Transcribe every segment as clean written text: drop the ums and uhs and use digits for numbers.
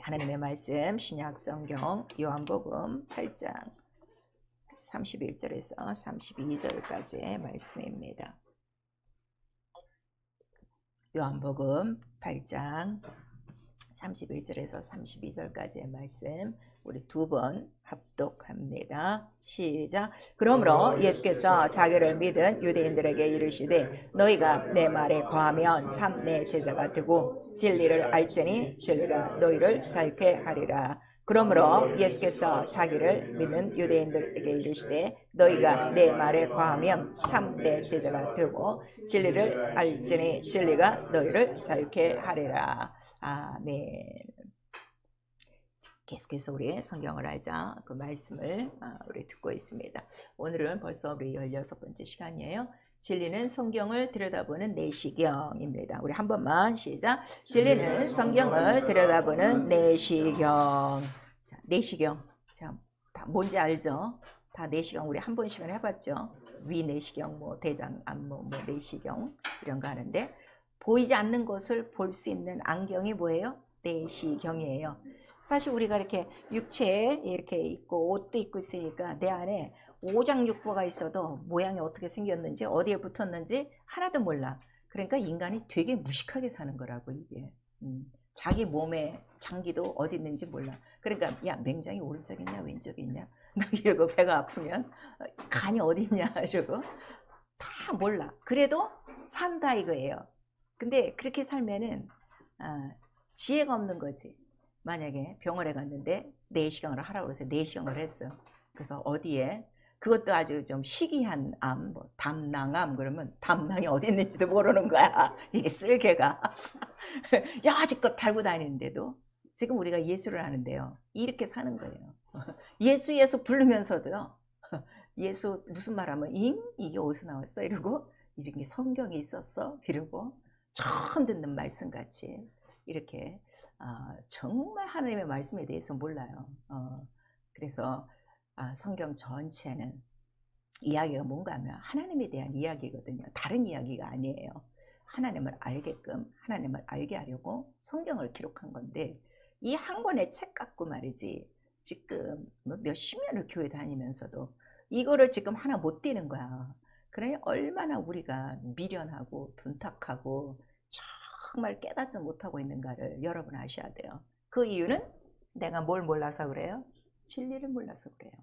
하나님의 말씀 신약 성경 요한복음 8장 31절에서 32절까지의 말씀입니다. 요한복음 8장 31절에서 32절까지의 말씀 우리 두 번 합독합니다. 시작. 그러므로 예수께서 자기를 믿은 유대인들에게 이르시되 너희가 내 말에 거하면 참 내 제자가 되고 진리를 알지니 진리가 너희를 자유케 하리라. 그러므로 예수께서 자기를 믿는 유대인들에게 이르시되 너희가 내 말에 거하면 참 내 제자가 되고 진리를 알지니 진리가 너희를 자유케 하리라. 아멘. 계속해서 우리 성경을 알자 그 말씀을 우리 듣고 있습니다. 오늘은 벌써 우리 16번째 시간이에요. 진리는 성경을 들여다보는 내시경입니다. 우리 한 번만 시작. 진리는 성경을 들여다보는 내시경. 자, 내시경. 자, 다 뭔지 알죠? 다 내시경 우리 한 번씩은 해봤죠. 위 내시경, 뭐 대장 안무, 뭐 내시경 이런 거 하는데 보이지 않는 것을 볼 수 있는 안경이 뭐예요? 내시경이에요. 사실 우리가 이렇게 육체에 이렇게 있고 옷도 입고 있으니까 내 안에 오장육부가 있어도 모양이 어떻게 생겼는지 어디에 붙었는지 하나도 몰라. 그러니까 인간이 되게 무식하게 사는 거라고 이게. 자기 몸에 장기도 어디 있는지 몰라. 그러니까 야 맹장이 오른쪽에 있냐 왼쪽에 있냐 이러고 배가 아프면 간이 어디 있냐 이러고 다 몰라. 그래도 산다 이거예요. 근데 그렇게 살면은 지혜가 없는 거지. 만약에 병원에 갔는데 내시경을 하라고 해서 내시경을 했어. 그래서 어디에 그것도 아주 좀 희귀한 암, 뭐 담낭암 그러면 담낭이 어디 있는지도 모르는 거야. 이게 쓸개가 야지껏 달고 다니는데도 지금 우리가 예수를 하는데요. 이렇게 사는 거예요. 예수 예수 부르면서도요. 예수 무슨 말하면 이게 어디서 나왔어? 이러고 이런 게 성경에 있었어? 이러고 처음 듣는 말씀 같이 이렇게 정말 하나님의 말씀에 대해서 몰라요. 그래서 성경 전체는 이야기가 뭔가 하면 하나님에 대한 이야기거든요. 다른 이야기가 아니에요. 하나님을 알게끔 하나님을 알게 하려고 성경을 기록한 건데 이 한 권의 책 갖고 말이지 지금 몇십 년을 교회 다니면서도 이거를 지금 하나 못 띄는 거야. 그러니 얼마나 우리가 미련하고 둔탁하고 정말 깨닫지 못하고 있는가를 여러분 아셔야 돼요. 그 이유는 내가 뭘 몰라서 그래요? 진리를 몰라서 그래요.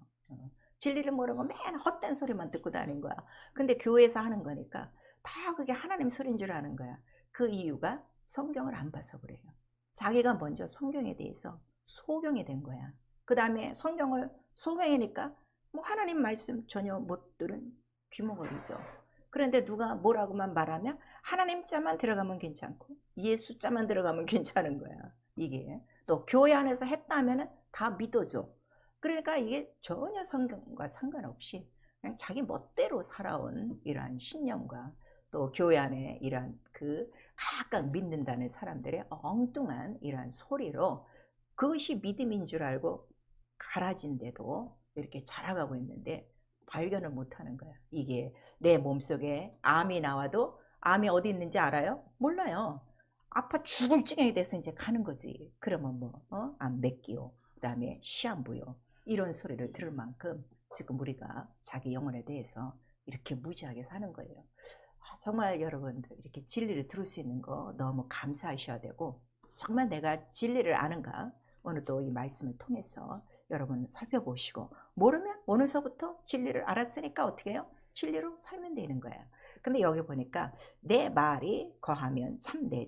진리를 모르고 맨 헛된 소리만 듣고 다닌 거야. 근데 교회에서 하는 거니까 다 그게 하나님 소리인 줄 아는 거야. 그 이유가 성경을 안 봐서 그래요. 자기가 먼저 성경에 대해서 소경이 된 거야. 그 다음에 성경을 소경이니까 뭐 하나님 말씀 전혀 못 들은 귀머거리죠. 그런데 누가 뭐라고만 말하면 하나님 자만 들어가면 괜찮고 예수 자만 들어가면 괜찮은 거야. 이게 또 교회 안에서 했다면 다 믿어줘. 그러니까 이게 전혀 성경과 상관없이 그냥 자기 멋대로 살아온 이러한 신념과 또 교회 안에 이러한 그 각각 믿는다는 사람들의 엉뚱한 이러한 소리로 그것이 믿음인 줄 알고 갈아진데도 이렇게 자라가고 있는데 발견을 못하는 거야. 이게 내 몸속에 암이 나와도 암이 어디 있는지 알아요? 몰라요. 아파 죽을 지경이 돼서 이제 가는 거지. 그러면 암 맥기요, 그 다음에 시한부요 이런 소리를 들을 만큼 지금 우리가 자기 영혼에 대해서 이렇게 무지하게 사는 거예요. 정말 여러분들 이렇게 진리를 들을 수 있는 거 너무 감사하셔야 되고 정말 내가 진리를 아는가 오늘 또 이 말씀을 통해서 여러분 살펴보시고 모르면 오늘서부터 진리를 알았으니까 어떻게 해요? 진리로 살면 되는 거예요. 근데 여기 보니까 내 말이 거하면 참 내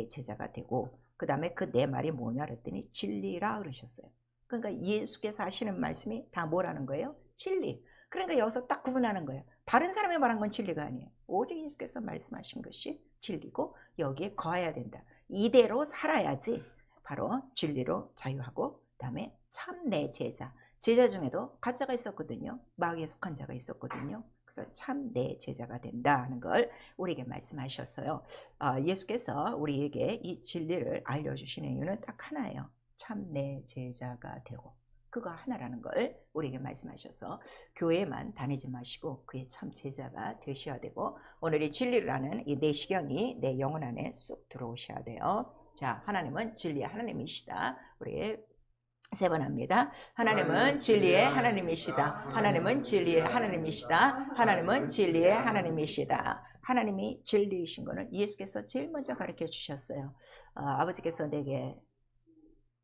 제자가 되고 그 다음에 그 내 말이 뭐냐 그랬더니 진리라 그러셨어요. 그러니까 예수께서 하시는 말씀이 다 뭐라는 거예요? 진리. 그러니까 여기서 딱 구분하는 거예요. 다른 사람이 말한 건 진리가 아니에요. 오직 예수께서 말씀하신 것이 진리고 여기에 거해야 된다. 이대로 살아야지 바로 진리로 자유하고 그 다음에 참 내 제자. 제자 중에도 가짜가 있었거든요. 마귀에 속한 자가 있었거든요. 그래서 참 내 제자가 된다 하는 걸 우리에게 말씀하셨어요. 예수께서 우리에게 이 진리를 알려주시는 이유는 딱 하나예요. 참 내 제자가 되고 그거 하나라는 걸 우리에게 말씀하셔서 교회만 다니지 마시고 그의 참 제자가 되셔야 되고 오늘 이 진리를 아는 이 내시경이 내 영혼 안에 쑥 들어오셔야 돼요. 자, 하나님은 진리의 하나님이시다. 우리 세 번 합니다. 하나님은 진리의 하나님이시다. 하나님은 진리의 하나님이시다. 하나님은 진리의 하나님이시다. 하나님이 진리이신 것을 예수께서 제일 먼저 가르쳐 주셨어요. 아버지께서 내게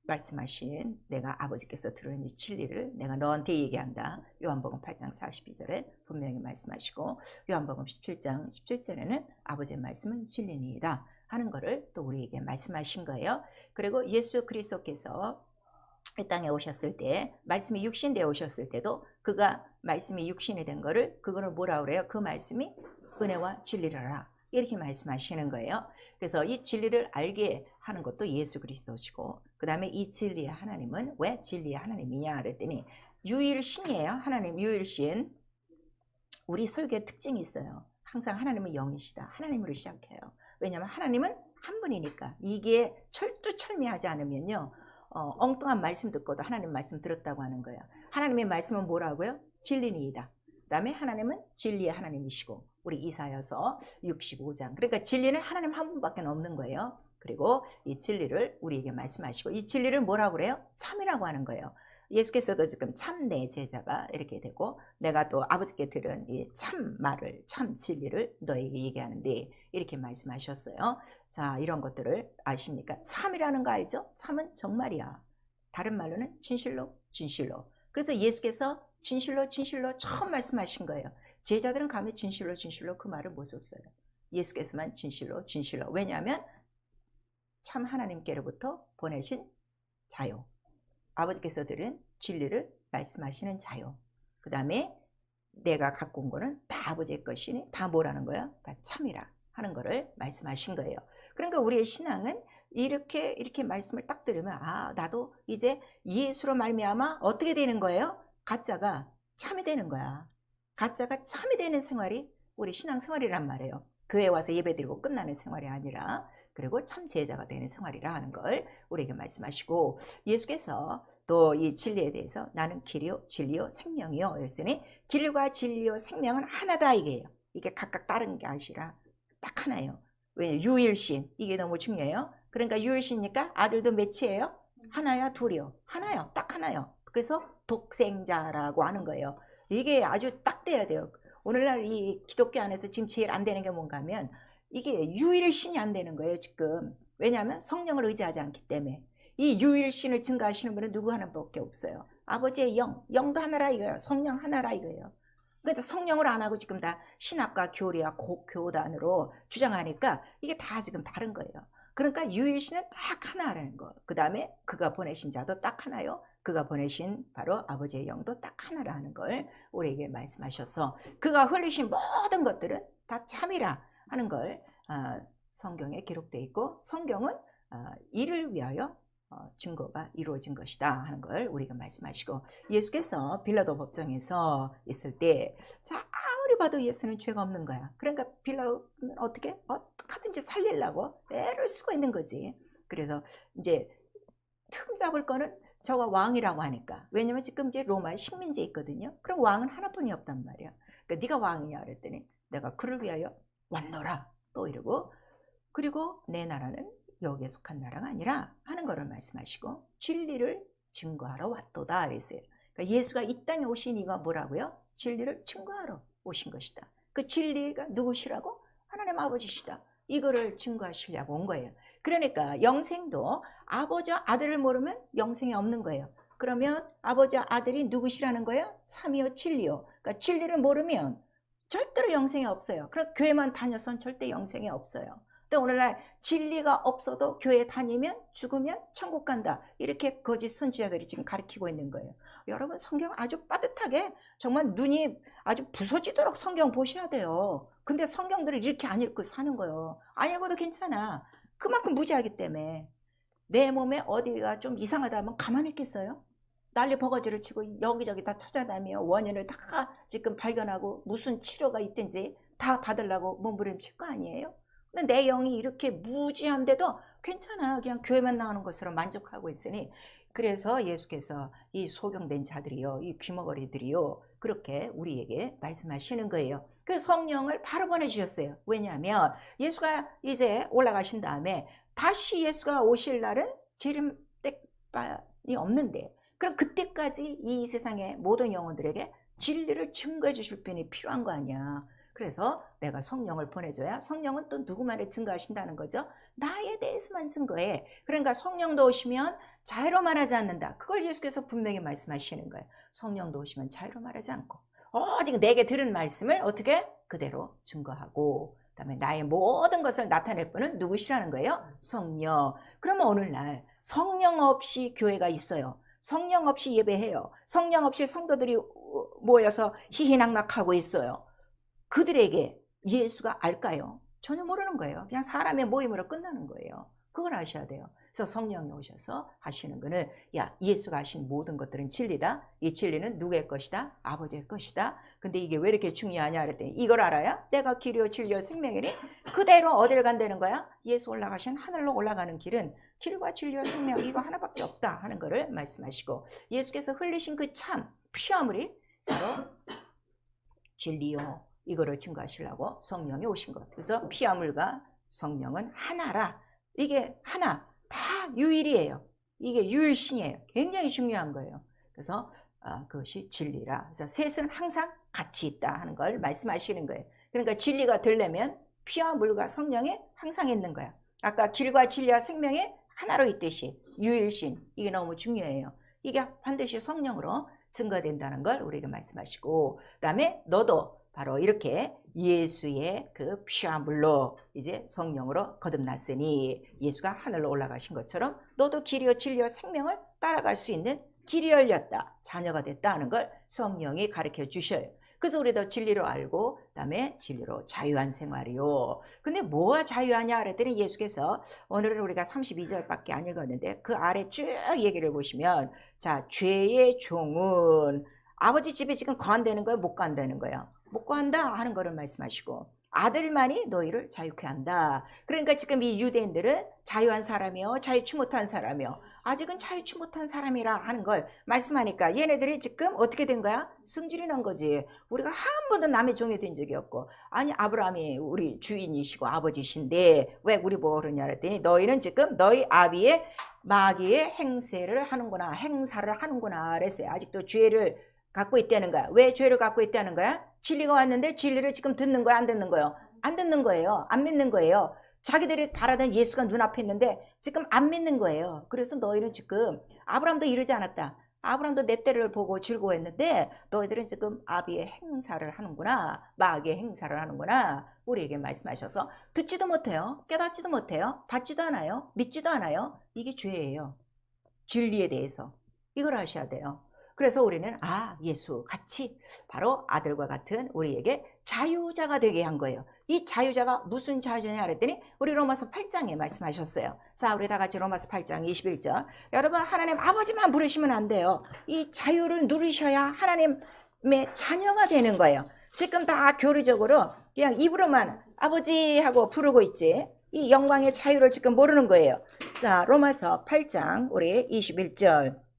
말씀하신, 내가 아버지께서 들은 이 진리를 내가 너한테 얘기한다. 요한복음 8장 42절에 분명히 말씀하시고, 요한복음 17장 17절에는 아버지의 말씀은 진리니이다 하는 것을 또 우리에게 말씀하신 거예요. 그리고 예수 그리스도께서 이 땅에 오셨을 때, 말씀이 육신되어 오셨을 때도 그가 말씀이 육신이 된 거를, 그거를 뭐라 그래요? 그 말씀이 은혜와 진리라라, 이렇게 말씀하시는 거예요. 그래서 이 진리를 알게 하는 것도 예수 그리스도시고, 그 다음에 이 진리의 하나님은 왜 진리의 하나님이냐 그랬더니 유일신이에요. 하나님 유일신. 우리 설교의 특징이 있어요. 항상 하나님은 영이시다. 하나님으로 시작해요. 왜냐하면 하나님은 한 분이니까. 이게 철두철미하지 않으면요, 엉뚱한 말씀 듣고도 하나님 말씀 들었다고 하는 거예요. 하나님의 말씀은 뭐라고요? 진리니이다. 그 다음에 하나님은 진리의 하나님이시고, 우리 이사야서 65장. 그러니까 진리는 하나님 한 분밖에 없는 거예요. 그리고 이 진리를 우리에게 말씀하시고, 이 진리를 뭐라고 그래요? 참이라고 하는 거예요. 예수께서도 지금 참 내 제자가 이렇게 되고, 내가 또 아버지께 들은 이 참 말을, 참 진리를 너에게 얘기하는데, 이렇게 말씀하셨어요. 자, 이런 것들을 아십니까? 참이라는 거 알죠? 참은 정말이야. 다른 말로는 진실로, 진실로. 그래서 예수께서 진실로, 진실로 처음 말씀하신 거예요. 제자들은 가면 진실로, 진실로 그 말을 못 썼어요. 예수께서만 진실로, 진실로. 왜냐하면 참 하나님께로부터 보내신 자요, 아버지께서 들은 진리를 말씀하시는 자요, 그 다음에 내가 갖고 온 거는 다 아버지의 것이니 다 뭐라는 거야? 다 참이라 하는 거를 말씀하신 거예요. 그러니까 우리의 신앙은 이렇게 말씀을 딱 들으면, 아, 나도 이제 예수로 말미암아 어떻게 되는 거예요? 가짜가 참이 되는 거야. 가짜가 참이 되는 생활이 우리 신앙생활이란 말이에요. 교회 와서 예배드리고 끝나는 생활이 아니라, 그리고 참 제자가 되는 생활이라 하는 걸 우리에게 말씀하시고, 예수께서 또 이 진리에 대해서 나는 길이요 진리요 생명이요 그랬으니, 길과 진리요 생명은 하나다 이게요. 이게 각각 다른 게 아니라 딱 하나예요. 왜냐면 유일신, 이게 너무 중요해요. 그러니까 유일신이니까 아들도 몇이에요? 하나야 둘이요? 하나요. 딱 하나요. 그래서 독생자라고 하는 거예요. 이게 아주 딱 돼야 돼요. 오늘날 이 기독교 안에서 지금 제일 안 되는 게 뭔가 하면, 이게 유일신이 안 되는 거예요 지금. 왜냐하면 성령을 의지하지 않기 때문에. 이 유일신을 증거하시는 분은 누구 하나밖에 없어요. 아버지의 영, 영도 하나라 이거예요. 성령 하나라 이거예요. 그러니까 성령을 안 하고 지금 다 신학과 교리와 교단으로 주장하니까 이게 다 지금 다른 거예요. 그러니까 유일신은 딱 하나라는 거. 그 다음에 그가 보내신 자도 딱 하나요. 그가 보내신 바로 아버지의 영도 딱 하나라는 걸 우리에게 말씀하셔서, 그가 흘리신 모든 것들은 다 참이라 하는 걸 성경에 기록되어 있고, 성경은 이를 위하여 증거가 이루어진 것이다 하는 걸 우리가 말씀하시고, 예수께서 빌라도 법정에서 있을 때, 자, 아무리 봐도 예수는 죄가 없는 거야. 그러니까 빌라도는 어떻게 하든지 살리려고 애를 쓰고 있는 거지. 그래서 이제 틈 잡을 거는 저가 왕이라고 하니까. 왜냐면 지금 이제 로마에 식민지에 있거든요. 그럼 왕은 하나뿐이 없단 말이야. 그러니까 네가 왕이냐 그랬더니, 내가 그를 위하여 왔노라 또 이러고, 그리고 내 나라는 여기에 속한 나라가 아니라 하는 것을 말씀하시고, 진리를 증거하러 왔도다 그랬어요. 그러니까 예수가 이 땅에 오신 이유가 뭐라고요? 진리를 증거하러 오신 것이다. 그 진리가 누구시라고? 하나님 아버지시다. 이거를 증거하시려고 온 거예요. 그러니까 영생도 아버지와 아들을 모르면 영생이 없는 거예요. 그러면 아버지와 아들이 누구시라는 거예요? 참이요 진리요. 그러니까 진리를 모르면 절대로 영생이 없어요. 그럼 교회만 다녀선 절대 영생이 없어요. 근데 오늘날 진리가 없어도 교회 다니면 죽으면 천국 간다, 이렇게 거짓 선지자들이 지금 가르치고 있는 거예요. 여러분, 성경 아주 빠듯하게 정말 눈이 아주 부서지도록 성경 보셔야 돼요. 근데 성경들을 이렇게 안 읽고 사는 거예요. 안 읽어도 괜찮아. 그만큼 무지하기 때문에. 내 몸에 어디가 좀 이상하다 하면 가만히 있겠어요? 난리 버거지를 치고 여기저기 다 찾아다니며 원인을 다 지금 발견하고 무슨 치료가 있든지 다 받으려고 몸부림칠 거 아니에요? 근데 내 영이 이렇게 무지한데도 괜찮아, 그냥 교회만 나오는 것으로 만족하고 있으니, 그래서 예수께서 이 소경된 자들이요, 이 귀머거리들이요, 그렇게 우리에게 말씀하시는 거예요. 그 성령을 바로 보내주셨어요. 왜냐하면 예수가 이제 올라가신 다음에 다시 예수가 오실 날은 재림때만이 없는데, 그럼 그때까지 이 세상의 모든 영혼들에게 진리를 증거해 주실 분이 필요한 거 아니야. 그래서 내가 성령을 보내줘야 성령은 또 누구만에 증거하신다는 거죠. 나에 대해서만 증거해. 그러니까 성령도 오시면 자유로 말하지 않는다. 그걸 예수께서 분명히 말씀하시는 거예요. 성령도 오시면 자유로 말하지 않고 오직 내게 들은 말씀을 어떻게? 그대로 증거하고, 그다음에 나의 모든 것을 나타낼 분은 누구시라는 거예요? 성령. 그러면 오늘날 성령 없이 교회가 있어요. 성령 없이 예배해요. 성령 없이 성도들이 모여서 희희낙낙하고 있어요. 그들에게 예수가 알까요? 전혀 모르는 거예요. 그냥 사람의 모임으로 끝나는 거예요. 그걸 아셔야 돼요. 그래서 성령이 오셔서 하시는 거는, 야, 예수가 하신 모든 것들은 진리다. 이 진리는 누구의 것이다? 아버지의 것이다. 근데 이게 왜 이렇게 중요하냐 그랬더니, 이걸 알아야 내가 길이요 진리요 생명이니 그대로 어디를 간다는 거야? 예수 올라가신 하늘로 올라가는 길은 길과 진리와 생명 이거 하나밖에 없다 하는 거를 말씀하시고, 예수께서 흘리신 그 참 피화물이 바로 진리요, 이거를 증거하시려고 성령이 오신 것. 그래서 피화물과 성령은 하나라. 이게 하나, 다 유일이에요. 이게 유일신이에요. 굉장히 중요한 거예요. 그래서 그것이 진리라. 그래서 셋은 항상 같이 있다 하는 걸 말씀하시는 거예요. 그러니까 진리가 되려면 피와 물과 성령이 항상 있는 거야. 아까 길과 진리와 생명이 하나로 있듯이 유일신, 이게 너무 중요해요. 이게 반드시 성령으로 증거된다는 걸 우리에게 말씀하시고, 그 다음에 너도 바로 이렇게 예수의 그 피와 물로 이제 성령으로 거듭났으니, 예수가 하늘로 올라가신 것처럼 너도 길이요 진리요 생명을 따라갈 수 있는 길이 열렸다, 자녀가 됐다 하는 걸 성령이 가르쳐 주셔요. 그래서 우리도 진리로 알고 그다음에 진리로 자유한 생활이요. 근데 뭐가 자유하냐 그랬더니 예수께서, 오늘은 우리가 32절밖에 안 읽었는데 그 아래 쭉 얘기를 보시면, 자, 죄의 종은 아버지 집에 지금 거한다는 거예요? 못 간다는 거예요? 못 구한다 하는 거를 말씀하시고, 아들만이 너희를 자유케 한다. 그러니까 지금 이 유대인들은 자유한 사람이요, 자유치 못한 사람이요, 아직은 자유치 못한 사람이라 하는 걸 말씀하니까 얘네들이 지금 어떻게 된 거야? 승질이 난 거지. 우리가 한 번도 남의 종이 된 적이 없고, 아니 아브라함이 우리 주인이시고 아버지신데 왜 우리 뭐 그러냐 그랬더니, 너희는 지금 너희 아비의 마귀의 행세를 하는구나, 행사를 하는구나 그랬어요. 아직도 죄를 갖고 있다는 거야. 왜 죄를 갖고 있다는 거야? 진리가 왔는데 진리를 지금 듣는 거야, 안 듣는 거예요? 안 듣는 거예요. 안 믿는 거예요. 자기들이 바라던 예수가 눈앞에 있는데 지금 안 믿는 거예요. 그래서 너희는 지금, 아브라함도 이러지 않았다. 아브라함도 내 때를 보고 즐거워했는데 너희들은 지금 아비의 행사를 하는구나, 마귀의 행사를 하는구나, 우리에게 말씀하셔서 듣지도 못해요. 깨닫지도 못해요. 받지도 않아요. 믿지도 않아요. 이게 죄예요. 진리에 대해서 이걸 아셔야 돼요. 그래서 우리는 예수 같이 바로 아들과 같은 우리에게 자유자가 되게 한 거예요. 이 자유자가 무슨 자유자냐 그랬더니 우리 로마서 8장에 말씀하셨어요. 자, 우리 다 같이 로마서 8장 21절. 여러분, 하나님 아버지만 부르시면 안 돼요. 이 자유를 누리셔야 하나님의 자녀가 되는 거예요. 지금 다 교리적으로 그냥 입으로만 아버지 하고 부르고 있지, 이 영광의 자유를 지금 모르는 거예요. 자, 로마서 8장 우리 21절.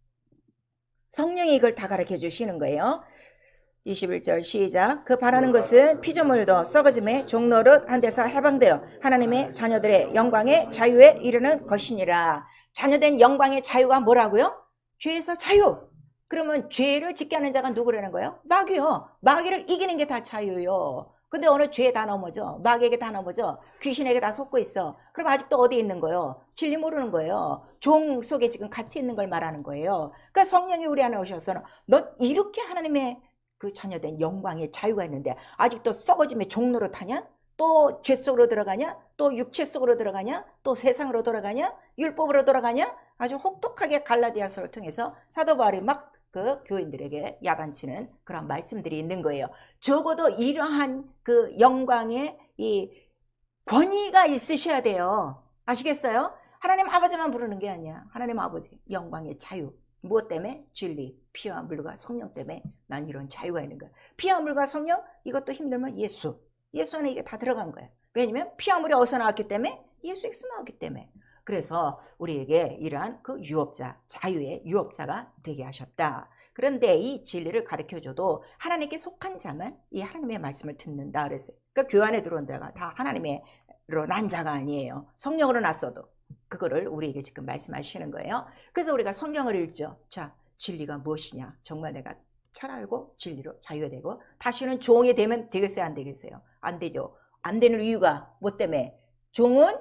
성령이 이걸 다 가르쳐 주시는 거예요. 21절 시작. 그 바라는 것은 피조물도 썩어짐의 종노릇 한 데서 해방되어 하나님의 자녀들의 영광의 자유에 이르는 것이니라. 자녀된 영광의 자유가 뭐라고요? 죄에서 자유. 그러면 죄를 짓게 하는 자가 누구라는 거예요? 마귀요. 마귀를 이기는 게 다 자유요. 근데 오늘 죄에 다 넘어져, 마귀에게 다 넘어져, 귀신에게 다 속고 있어. 그럼 아직도 어디 있는 거예요? 진리 모르는 거예요. 종 속에 지금 같이 있는 걸 말하는 거예요. 그러니까 성령이 우리 안에 오셔서는, 너 이렇게 하나님의 그 자녀된 영광의 자유가 있는데 아직도 썩어짐의 종로로 타냐? 또 죄 속으로 들어가냐? 또 육체 속으로 들어가냐? 또 세상으로 돌아가냐? 율법으로 돌아가냐? 아주 혹독하게 갈라디아서를 통해서 사도 바울이 막 그 교인들에게 야단치는 그런 말씀들이 있는 거예요. 적어도 이러한 그 영광의 이 권위가 있으셔야 돼요. 아시겠어요? 하나님 아버지만 부르는 게 아니야. 하나님 아버지 영광의 자유. 무엇 때문에? 진리, 피와 물과 성령 때문에 난 이런 자유가 있는 거야. 피와 물과 성령, 이것도 힘들면 예수 안에 이게 다 들어간 거야. 왜냐면 피와 물이 어디서 나왔기 때문에? 예수에서 나왔기 때문에. 그래서 우리에게 이러한 그 유업자, 자유의 유업자가 되게 하셨다. 그런데 이 진리를 가르쳐줘도 하나님께 속한 자만 이 하나님의 말씀을 듣는다 그랬어요. 그러니까 교회 안에 들어온 자가 다 하나님으로 난 자가 아니에요. 성령으로 났어도 그거를 우리에게 지금 말씀하시는 거예요. 그래서 우리가 성경을 읽죠. 자, 진리가 무엇이냐? 정말 내가 잘 알고 진리로 자유되고 다시는 종이 되면 되겠어요? 안 되겠어요? 안 되죠. 안 되는 이유가 뭐 때문에? 종은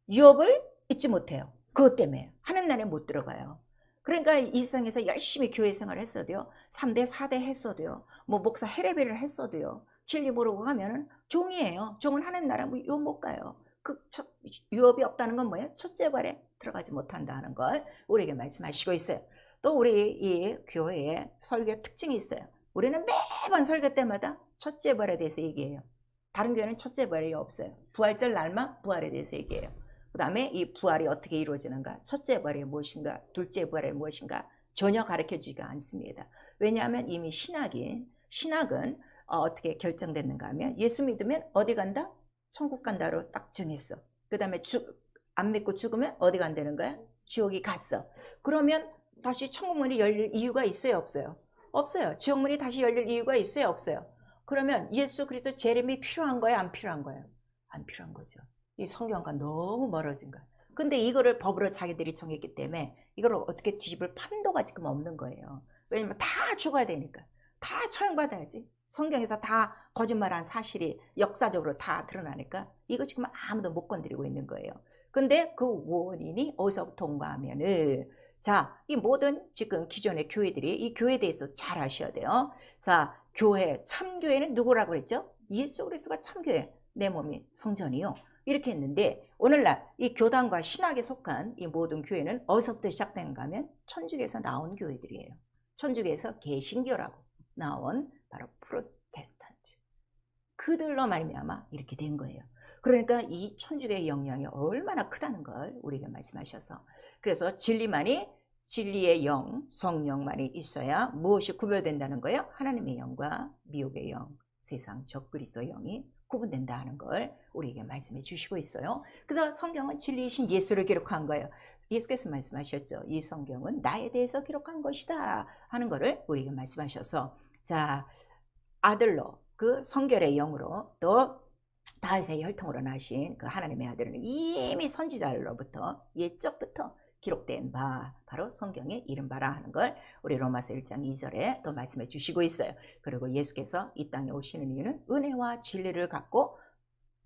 유업을 잊지 못해요. 그것 때문에 하는 날에 못 들어가요. 그러니까 이 세상에서 열심히 교회 생활을 했어도요. 3대 4대 했어도요. 뭐 목사 헤레베를 했어도요. 진리 모르고 가면은 종이에요. 종은 하는 나라 유업 못 가요. 유업이 없다는 건 뭐예요? 첫째 발에 들어가지 못한다는 걸 우리에게 말씀하시고 있어요. 또 우리 이 교회의 설교 특징이 있어요. 우리는 매번 설교 때마다 첫째 부활에 대해서 얘기해요. 다른 교회는 첫째 부활이 없어요. 부활절 날만 부활에 대해서 얘기해요. 그 다음에 이 부활이 어떻게 이루어지는가, 첫째 부활이 무엇인가, 둘째 부활이 무엇인가 전혀 가르쳐주지가 않습니다. 왜냐하면 이미 신학은 어떻게 결정됐는가 하면 예수 믿으면 어디 간다? 천국 간다로 딱 정했어. 그 다음에 안 믿고 죽으면 어디 간다는 거야? 지옥이 갔어. 그러면 다시 천국문이 열릴 이유가 있어요, 없어요? 없어요. 지옥문이 다시 열릴 이유가 있어요, 없어요? 그러면 예수 그리스도 재림이 필요한 거예요, 안 필요한 거예요? 안 필요한 거죠. 이 성경과 너무 멀어진 거예요. 근데 이거를 법으로 자기들이 정했기 때문에 이걸 어떻게 뒤집을 판도가 지금 없는 거예요. 왜냐면 다 죽어야 되니까. 다 처형받아야지. 성경에서 다 거짓말한 사실이 역사적으로 다 드러나니까 이거 지금 아무도 못 건드리고 있는 거예요. 근데 그 원인이 어디서부터 온가 하면은, 자, 이 모든 지금 기존의 교회들이 이 교회에 대해서 잘 아셔야 돼요. 자, 교회, 참교회는 누구라고 그랬죠? 예수 그리스도가 참교회, 내 몸이 성전이요. 이렇게 했는데 오늘날 이 교단과 신학에 속한 이 모든 교회는 어디서부터 시작되는가 하면 천주교에서 나온 교회들이에요. 천주교에서 개신교라고 나온 바로 프로테스탄트, 그들로 말미암아 이렇게 된 거예요. 그러니까 이 천주교의 영향이 얼마나 크다는 걸 우리에게 말씀하셔서, 그래서 진리의 영, 성령만이 있어야 무엇이 구별된다는 거예요? 하나님의 영과 미혹의 영, 세상 적그리스도 영이 구분된다 하는 걸 우리에게 말씀해 주시고 있어요. 그래서 성경은 진리이신 예수를 기록한 거예요. 예수께서 말씀하셨죠. 이 성경은 나에 대해서 기록한 것이다 하는 것을 우리에게 말씀하셔서, 자, 아들로 그 성결의 영으로 또 다윗의 혈통으로 나신 그 하나님의 아들은 이미 선지자로부터 옛적부터 기록된 바, 바로 성경에 이른바라 하는 걸 우리 로마서 1장 2절에 또 말씀해 주시고 있어요. 그리고 예수께서 이 땅에 오시는 이유는 은혜와 진리를 갖고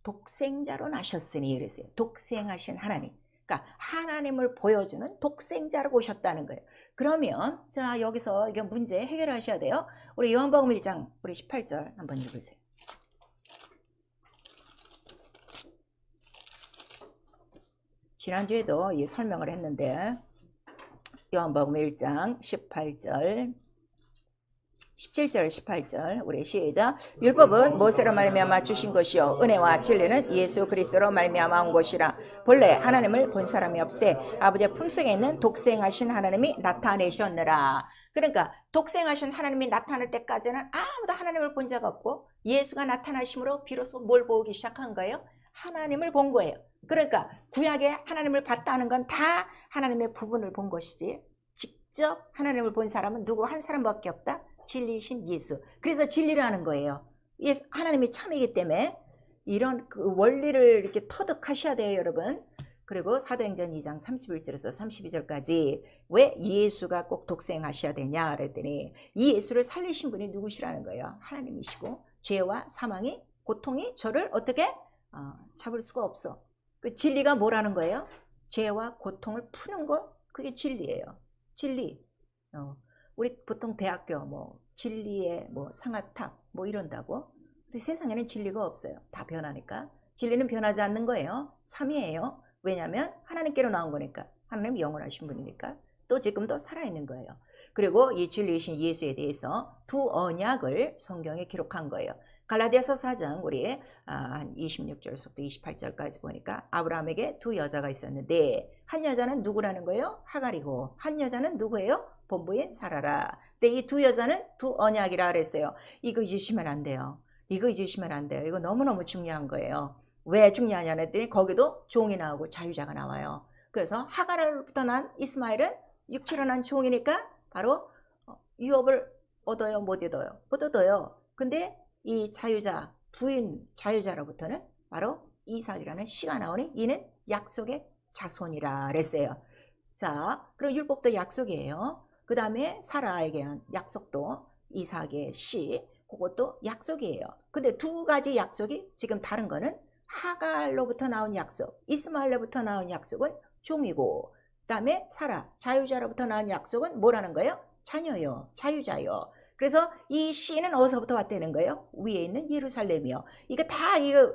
독생자로 나셨으니, 그랬어요. 독생하신 하나님, 그러니까 하나님을 보여주는 독생자로 오셨다는 거예요. 그러면 자, 여기서 이게 문제 해결하셔야 돼요. 우리 요한복음 1장 우리 18절 한번 읽으세요. 지난주에도 이 설명을 했는데 요한복음 1장 18절 17절 18절 우리 시작. 율법은 모세로 말미암아 주신 것이요 은혜와 진리는 예수 그리스도로 말미암아 온 것이라. 본래 하나님을 본 사람이 없으되 아버지의 품속에 있는 독생하신 하나님이 나타내셨느라. 그러니까 독생하신 하나님이 나타날 때까지는 아무도 하나님을 본 자가 없고 예수가 나타나심으로 비로소 뭘 보기 시작한 거예요? 하나님을 본 거예요. 그러니까 구약에 하나님을 봤다는 건 다 하나님의 부분을 본 것이지 직접 하나님을 본 사람은 누구 한 사람밖에 없다? 진리이신 예수. 그래서 진리라는 거예요. 예수, 하나님이 참이기 때문에 이런 그 원리를 이렇게 터득하셔야 돼요, 여러분. 그리고 사도행전 2장 31절에서 32절까지 왜 예수가 꼭 독생하셔야 되냐 그랬더니 이 예수를 살리신 분이 누구시라는 거예요. 하나님이시고 죄와 사망이 고통이 저를 어떻게 잡을 수가 없어. 그 진리가 뭐라는 거예요? 죄와 고통을 푸는 거, 그게 진리예요. 진리. 우리 보통 대학교 뭐 진리의 뭐 상아탑 뭐 이런다고. 근데 세상에는 진리가 없어요. 다 변하니까. 진리는 변하지 않는 거예요. 참이에요. 왜냐하면 하나님께로 나온 거니까. 하나님 영원하신 분이니까. 또 지금도 살아있는 거예요. 그리고 이 진리이신 예수에 대해서 두 언약을 성경에 기록한 거예요. 갈라디아서 4장 우리 한 26절부터 28절까지 보니까 아브라함에게 두 여자가 있었는데 한 여자는 누구라는 거예요? 하갈이고 한 여자는 누구예요? 본부인 사라라. 근데 이 두 여자는 두 언약이라 그랬어요. 이거 잊으시면 안 돼요. 이거 잊으시면 안 돼요. 이거 너무너무 중요한 거예요. 왜 중요하냐 했더니 거기도 종이 나오고 자유자가 나와요. 그래서 하갈로부터 난 이스마엘은 육체로 난 종이니까 바로 유업을 얻어요, 못 얻어요? 못 얻어요. 근데 이 자유자, 부인 자유자로부터는 바로 이삭이라는 씨가 나오니 이는 약속의 자손이라 그랬어요. 자, 그럼 율법도 약속이에요. 그 다음에 사라에게 한 약속도 이삭의 씨, 그것도 약속이에요. 근데 두 가지 약속이 지금 다른 거는 하갈로부터 나온 약속, 이스마엘로부터 나온 약속은 종이고, 그 다음에 사라, 자유자로부터 나온 약속은 뭐라는 거예요? 자녀요, 자유자요. 그래서 이 씨는 어디서부터 왔다는 거예요? 위에 있는 예루살렘이요. 이거 다 이거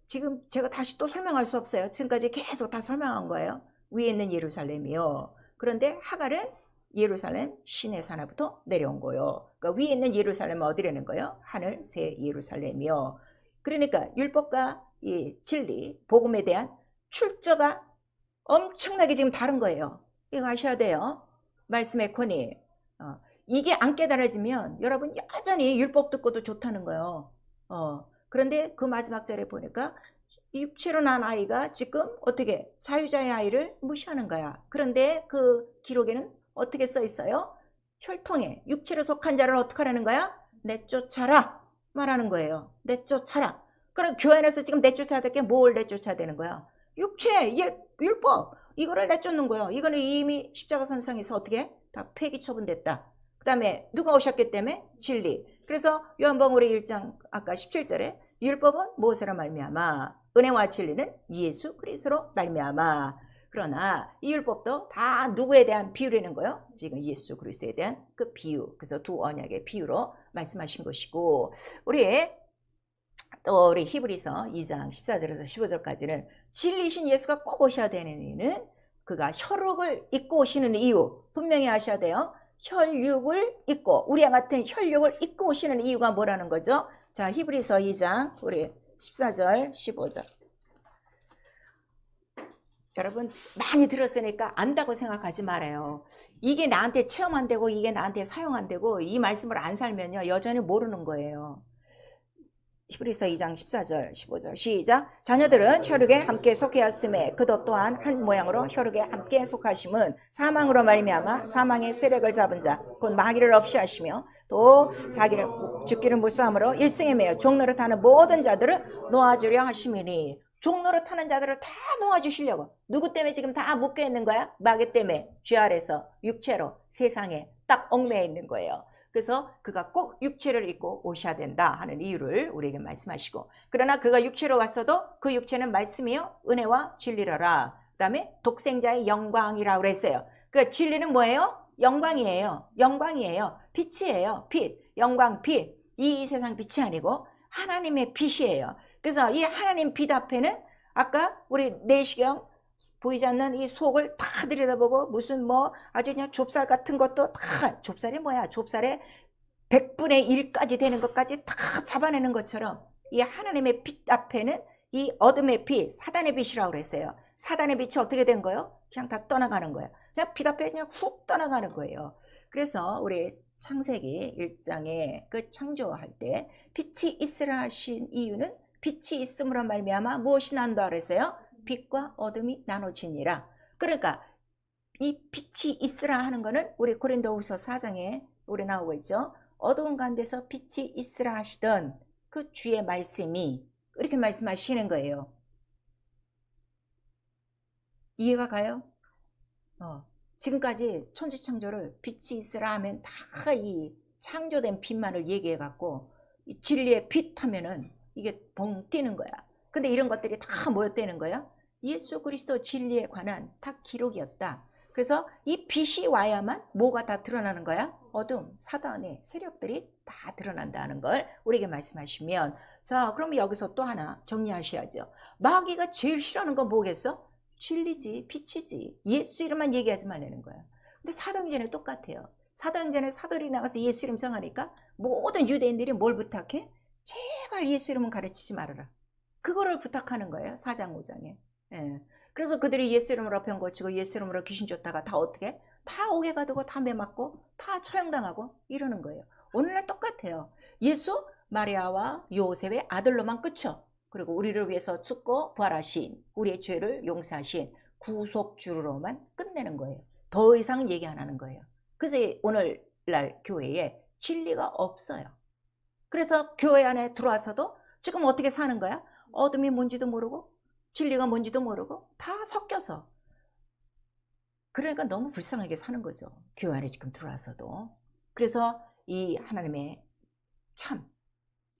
지금 제가 다시 또 설명할 수 없어요. 지금까지 계속 다 설명한 거예요. 위에 있는 예루살렘이요. 그런데 하갈은 예루살렘 시내 산하부터 내려온 거요. 그러니까 위에 있는 예루살렘은 어디라는 거예요? 하늘 새 예루살렘이요. 그러니까 율법과 이 진리, 복음에 대한 출처가 엄청나게 지금 다른 거예요. 이거 아셔야 돼요. 말씀의 권위. 이게 안 깨달아지면 여러분 여전히 율법 듣고도 좋다는 거예요. 그런데 그 마지막 절에 보니까 육체로 난 아이가 지금 어떻게 자유자의 아이를 무시하는 거야. 그런데 그 기록에는 어떻게 써 있어요? 혈통에 육체로 속한 자를 어떻게 하라는 거야? 내쫓아라 말하는 거예요. 내쫓아라. 그럼 교회 안에서 지금 내쫓아야 될 게 뭘 내쫓아야 되는 거야? 육체, 율법 이거를 내쫓는 거예요. 이거는 이미 십자가 선상에서 어떻게 다 폐기 처분됐다. 그 다음에 누가 오셨기 때문에? 진리. 그래서 요한복음 1장 아까 17절에 율법은 무엇으로 말미암아 은혜와 진리는 예수 그리스도로 말미암아. 그러나 이 율법도 다 누구에 대한 비유라는 거예요? 지금 예수 그리스도에 대한 그 비유. 그래서 두 언약의 비유로 말씀하신 것이고, 우리 히브리서 2장 14절에서 15절까지는 진리신 예수가 꼭 오셔야 되는 이유는 그가 혈육을 입고 오시는 이유 분명히 아셔야 돼요. 혈육을 입고 우리와 같은 혈육을 입고 오시는 이유가 뭐라는 거죠? 자, 히브리서 2장 우리 14절 15절 여러분 많이 들었으니까 안다고 생각하지 말아요. 이게 나한테 체험 안 되고 이게 나한테 사용 안 되고 이 말씀을 안 살면요 여전히 모르는 거예요. 히브리서 2장 14절 15절 시작. 자녀들은 혈육에 함께 속하였음에 그도 또한 한 모양으로 혈육에 함께 속하심은 사망으로 말미암아 사망의 세력을 잡은 자 곧 마귀를 없이 하시며 또 자기를 죽기를 무수함으로 일승에 매여 종노릇 하는 모든 자들을 놓아주려 하심이니. 종노릇 하는 자들을 다 놓아주시려고. 누구 때문에 지금 다 묶여 있는 거야? 마귀 때문에 죄 아래서 육체로 세상에 딱 얽매여 있는 거예요. 그래서 그가 꼭 육체를 입고 오셔야 된다 하는 이유를 우리에게 말씀하시고, 그러나 그가 육체로 왔어도 그 육체는 말씀이요 은혜와 진리라라. 그 다음에 독생자의 영광이라고 그랬어요. 그 진리는 뭐예요? 영광이에요. 영광이에요. 빛이에요. 빛. 영광 빛. 이 세상 빛이 아니고 하나님의 빛이에요. 그래서 이 하나님 빛 앞에는 아까 우리 내시경 보이지 않는 이 속을 다 들여다보고 무슨 뭐 아주 그냥 좁쌀 같은 것도 다, 좁쌀이 뭐야? 좁쌀에 100분의 1까지 되는 것까지 다 잡아내는 것처럼 이 하나님의 빛 앞에는 이 어둠의 빛, 사단의 빛이라고 그랬어요. 사단의 빛이 어떻게 된 거예요? 그냥 다 떠나가는 거예요. 그냥 빛 앞에 그냥 훅 떠나가는 거예요. 그래서 우리 창세기 1장에 그 창조할 때 빛이 있으라 하신 이유는 빛이 있음으로 말미암아 무엇이 난다 그랬어요? 빛과 어둠이 나눠지니라. 그러니까 이 빛이 있으라 하는 거는 우리 고린도후서 4장에 우리 나오고 있죠. 어두운 가운데서 빛이 있으라 하시던 그 주의 말씀이 이렇게 말씀하시는 거예요. 이해가 가요? 지금까지 천지창조를 빛이 있으라 하면 다 이 창조된 빛만을 얘기해 갖고 진리의 빛 하면은 이게 벙 뛰는 거야. 근데 이런 것들이 다 뭐였다는 거야? 예수 그리스도 진리에 관한 다 기록이었다. 그래서 이 빛이 와야만 뭐가 다 드러나는 거야? 어둠, 사단의 세력들이 다 드러난다는 걸 우리에게 말씀하시면, 자, 그러면 여기서 또 하나 정리하셔야죠. 마귀가 제일 싫어하는 건 뭐겠어? 진리지, 빛이지. 예수 이름만 얘기하지 말라는 거야. 근데 사도행전에 똑같아요. 사도행전에 사도들이 나가서 예수 이름 정하니까 모든 유대인들이 뭘 부탁해? 제발 예수 이름은 가르치지 말아라. 그거를 부탁하는 거예요. 4장 5장에. 예. 그래서 그들이 예수 이름으로 병 고치고 예수 이름으로 귀신 쫓다가 다 어떻게? 다 옥에 가두고 다 매맞고 다 처형당하고 이러는 거예요. 오늘날 똑같아요. 예수 마리아와 요셉의 아들로만 끝쳐. 그리고 우리를 위해서 죽고 부활하신, 우리의 죄를 용서하신 구속주로만 끝내는 거예요. 더 이상 얘기 안 하는 거예요. 그래서 오늘날 교회에 진리가 없어요. 그래서 교회 안에 들어와서도 지금 어떻게 사는 거야? 어둠이 뭔지도 모르고 진리가 뭔지도 모르고 다 섞여서. 그러니까 너무 불쌍하게 사는 거죠. 교회 안에 지금 들어와서도. 그래서 이 하나님의 참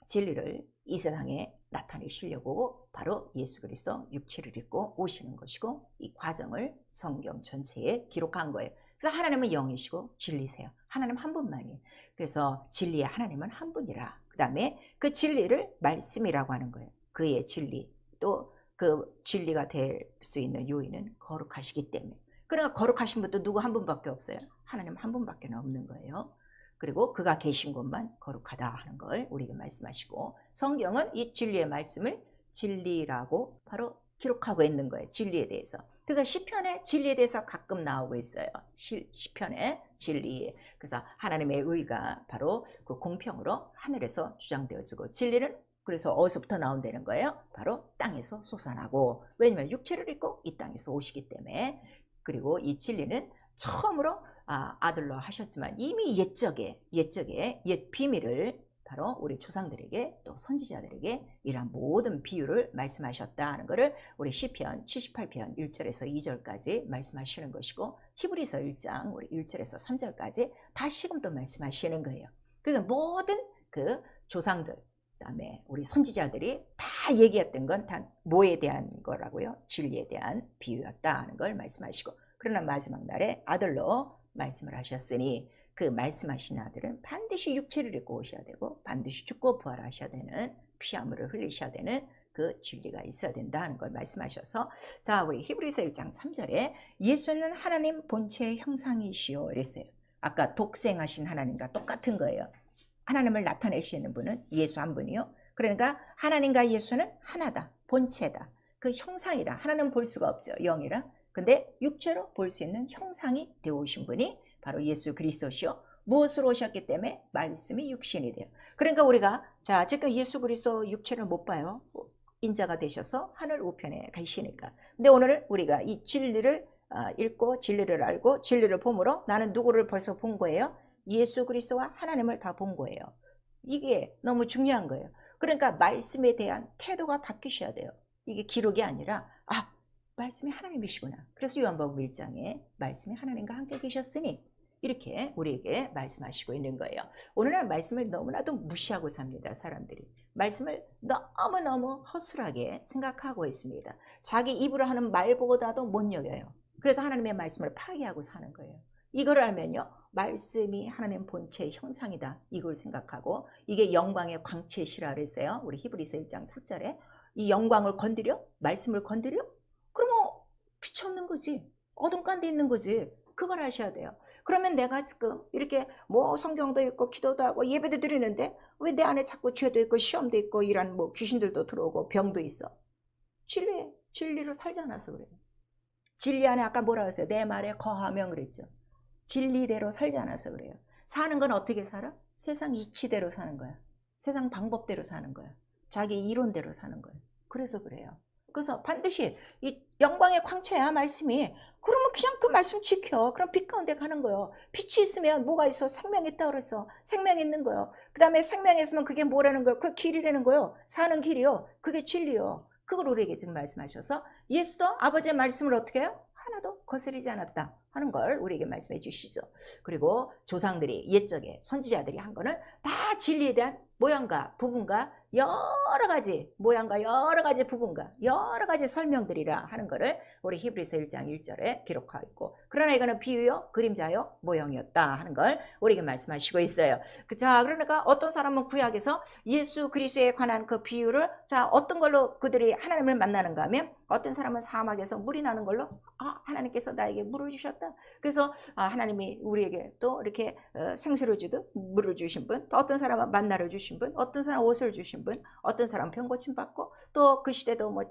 진리를 이 세상에 나타내시려고 바로 예수 그리스도 육체를 입고 오시는 것이고, 이 과정을 성경 전체에 기록한 거예요. 그래서 하나님은 영이시고 진리세요. 하나님 한 분만이에요. 그래서 진리의 하나님은 한 분이라. 그 다음에 그 진리를 말씀이라고 하는 거예요. 그의 진리, 또 그 진리가 될 수 있는 요인은 거룩하시기 때문에. 그러니까 거룩하신 분도 누구 한 분밖에 없어요. 하나님 한 분밖에 없는 거예요. 그리고 그가 계신 곳만 거룩하다 하는 걸 우리에게 말씀하시고, 성경은 이 진리의 말씀을 진리라고 바로 기록하고 있는 거예요. 진리에 대해서. 그래서 시편에 진리에 대해서 가끔 나오고 있어요. 시편에 진리. 그래서 하나님의 의가 바로 그 공평으로 하늘에서 주장되어지고, 진리는 그래서 어디서부터 나온다는 거예요? 바로 땅에서 솟아나고. 왜냐하면 육체를 입고 이 땅에서 오시기 때문에. 그리고 이 진리는 처음으로 아들로 하셨지만 이미 옛적에 옛 비밀을 바로 우리 조상들에게 또 선지자들에게 이러한 모든 비유를 말씀하셨다는 것을 우리 시편 78편 1절에서 2절까지 말씀하시는 것이고, 히브리서 1장 우리 1절에서 3절까지 다시금 또 말씀하시는 거예요. 그래서 모든 그 조상들, 그다음에 우리 선지자들이 다 얘기했던 건 다 뭐에 대한 거라고요? 진리에 대한 비유였다는 걸 말씀하시고, 그러나 마지막 날에 아들로 말씀을 하셨으니 그 말씀하신 아들은 반드시 육체를 입고 오셔야 되고, 반드시 죽고 부활하셔야 되는, 피아물을 흘리셔야 되는 그 진리가 있어야 된다는 걸 말씀하셔서, 자, 우리 히브리서 1장 3절에 예수는 하나님 본체의 형상이시오 이랬어요. 아까 독생하신 하나님과 똑같은 거예요. 하나님을 나타내시는 분은 예수 한 분이요. 그러니까 하나님과 예수는 하나다, 본체다, 그 형상이다. 하나님은 볼 수가 없죠, 영이라. 근데 육체로 볼 수 있는 형상이 되어 오신 분이 바로 예수 그리스도시요. 무엇으로 오셨기 때문에? 말씀이 육신이 돼요. 그러니까 우리가 자 지금 예수 그리스도 육체를 못 봐요. 인자가 되셔서 하늘 우편에 계시니까. 근데 오늘 우리가 이 진리를 읽고 진리를 알고 진리를 봄으로 나는 누구를 벌써 본 거예요? 예수 그리스도와 하나님을 다 본 거예요. 이게 너무 중요한 거예요. 그러니까 말씀에 대한 태도가 바뀌셔야 돼요. 이게 기록이 아니라 말씀이 하나님이시구나. 그래서 요한복음 1장에 말씀이 하나님과 함께 계셨으니 이렇게 우리에게 말씀하시고 있는 거예요. 오늘날 말씀을 너무나도 무시하고 삽니다. 사람들이 말씀을 너무너무 허술하게 생각하고 있습니다. 자기 입으로 하는 말보다도 못 여겨요. 그래서 하나님의 말씀을 파괴하고 사는 거예요. 이걸 알면요, 말씀이 하나님 본체의 형상이다, 이걸 생각하고, 이게 영광의 광채시라 그랬어요. 우리 히브리서 1장 4절에 이 영광을 건드려? 말씀을 건드려? 그러면 빛이 없는 거지, 어둠 가운데 있는 거지. 그걸 아셔야 돼요. 그러면 내가 지금 이렇게 뭐 성경도 읽고 기도도 하고 예배도 드리는데 왜 내 안에 자꾸 죄도 있고 시험도 있고 이런 뭐 귀신들도 들어오고 병도 있어? 진리로 살지 않아서 그래요. 진리 안에 아까 뭐라 그랬어요? 내 말에 거하면 그랬죠. 진리대로 살지 않아서 그래요. 사는 건 어떻게 살아? 세상 이치대로 사는 거야. 세상 방법대로 사는 거야. 자기 이론대로 사는 거야. 그래서 그래요. 그래서 반드시 이 영광의 광채야 말씀이. 그러면 그냥 그 말씀 지켜. 그럼 빛 가운데 가는 거예요. 빛이 있으면 뭐가 있어? 생명이 있다 그랬어. 생명이 있는 거예요. 그 다음에 생명이 있으면 그게 뭐라는 거예요? 그 길이라는 거예요. 사는 길이요. 그게 진리요. 그걸 우리에게 지금 말씀하셔서 예수도 아버지의 말씀을 어떻게 해요? 하나도 거스르지 않았다 하는 걸 우리에게 말씀해 주시죠. 그리고 조상들이 옛적에 선지자들이 한 거는 다 진리에 대한 모양과 부분과 여러 가지 모양과 여러 가지 부분과 여러 가지 설명들이라 하는 거를 우리 히브리서 1장 1절에 기록하고 있고, 그러나 이거는 비유요, 그림자요, 모형이었다 하는 걸 우리에게 말씀하시고 있어요. 자, 그러니까 어떤 사람은 구약에서 예수 그리스도에 관한 그 비유를 자 어떤 걸로 그들이 하나님을 만나는가 하면, 어떤 사람은 사막에서 물이 나는 걸로 하나님께서 나에게 물을 주셨다. 그래서 하나님이 우리에게 또 이렇게 생수를 주듯 물을 주신 분, 또 어떤 사람은 만나를 주신 분, 어떤 사람은 옷을 주신 분, 어떤 사람은 병고침 받고, 또 그 시대도 뭐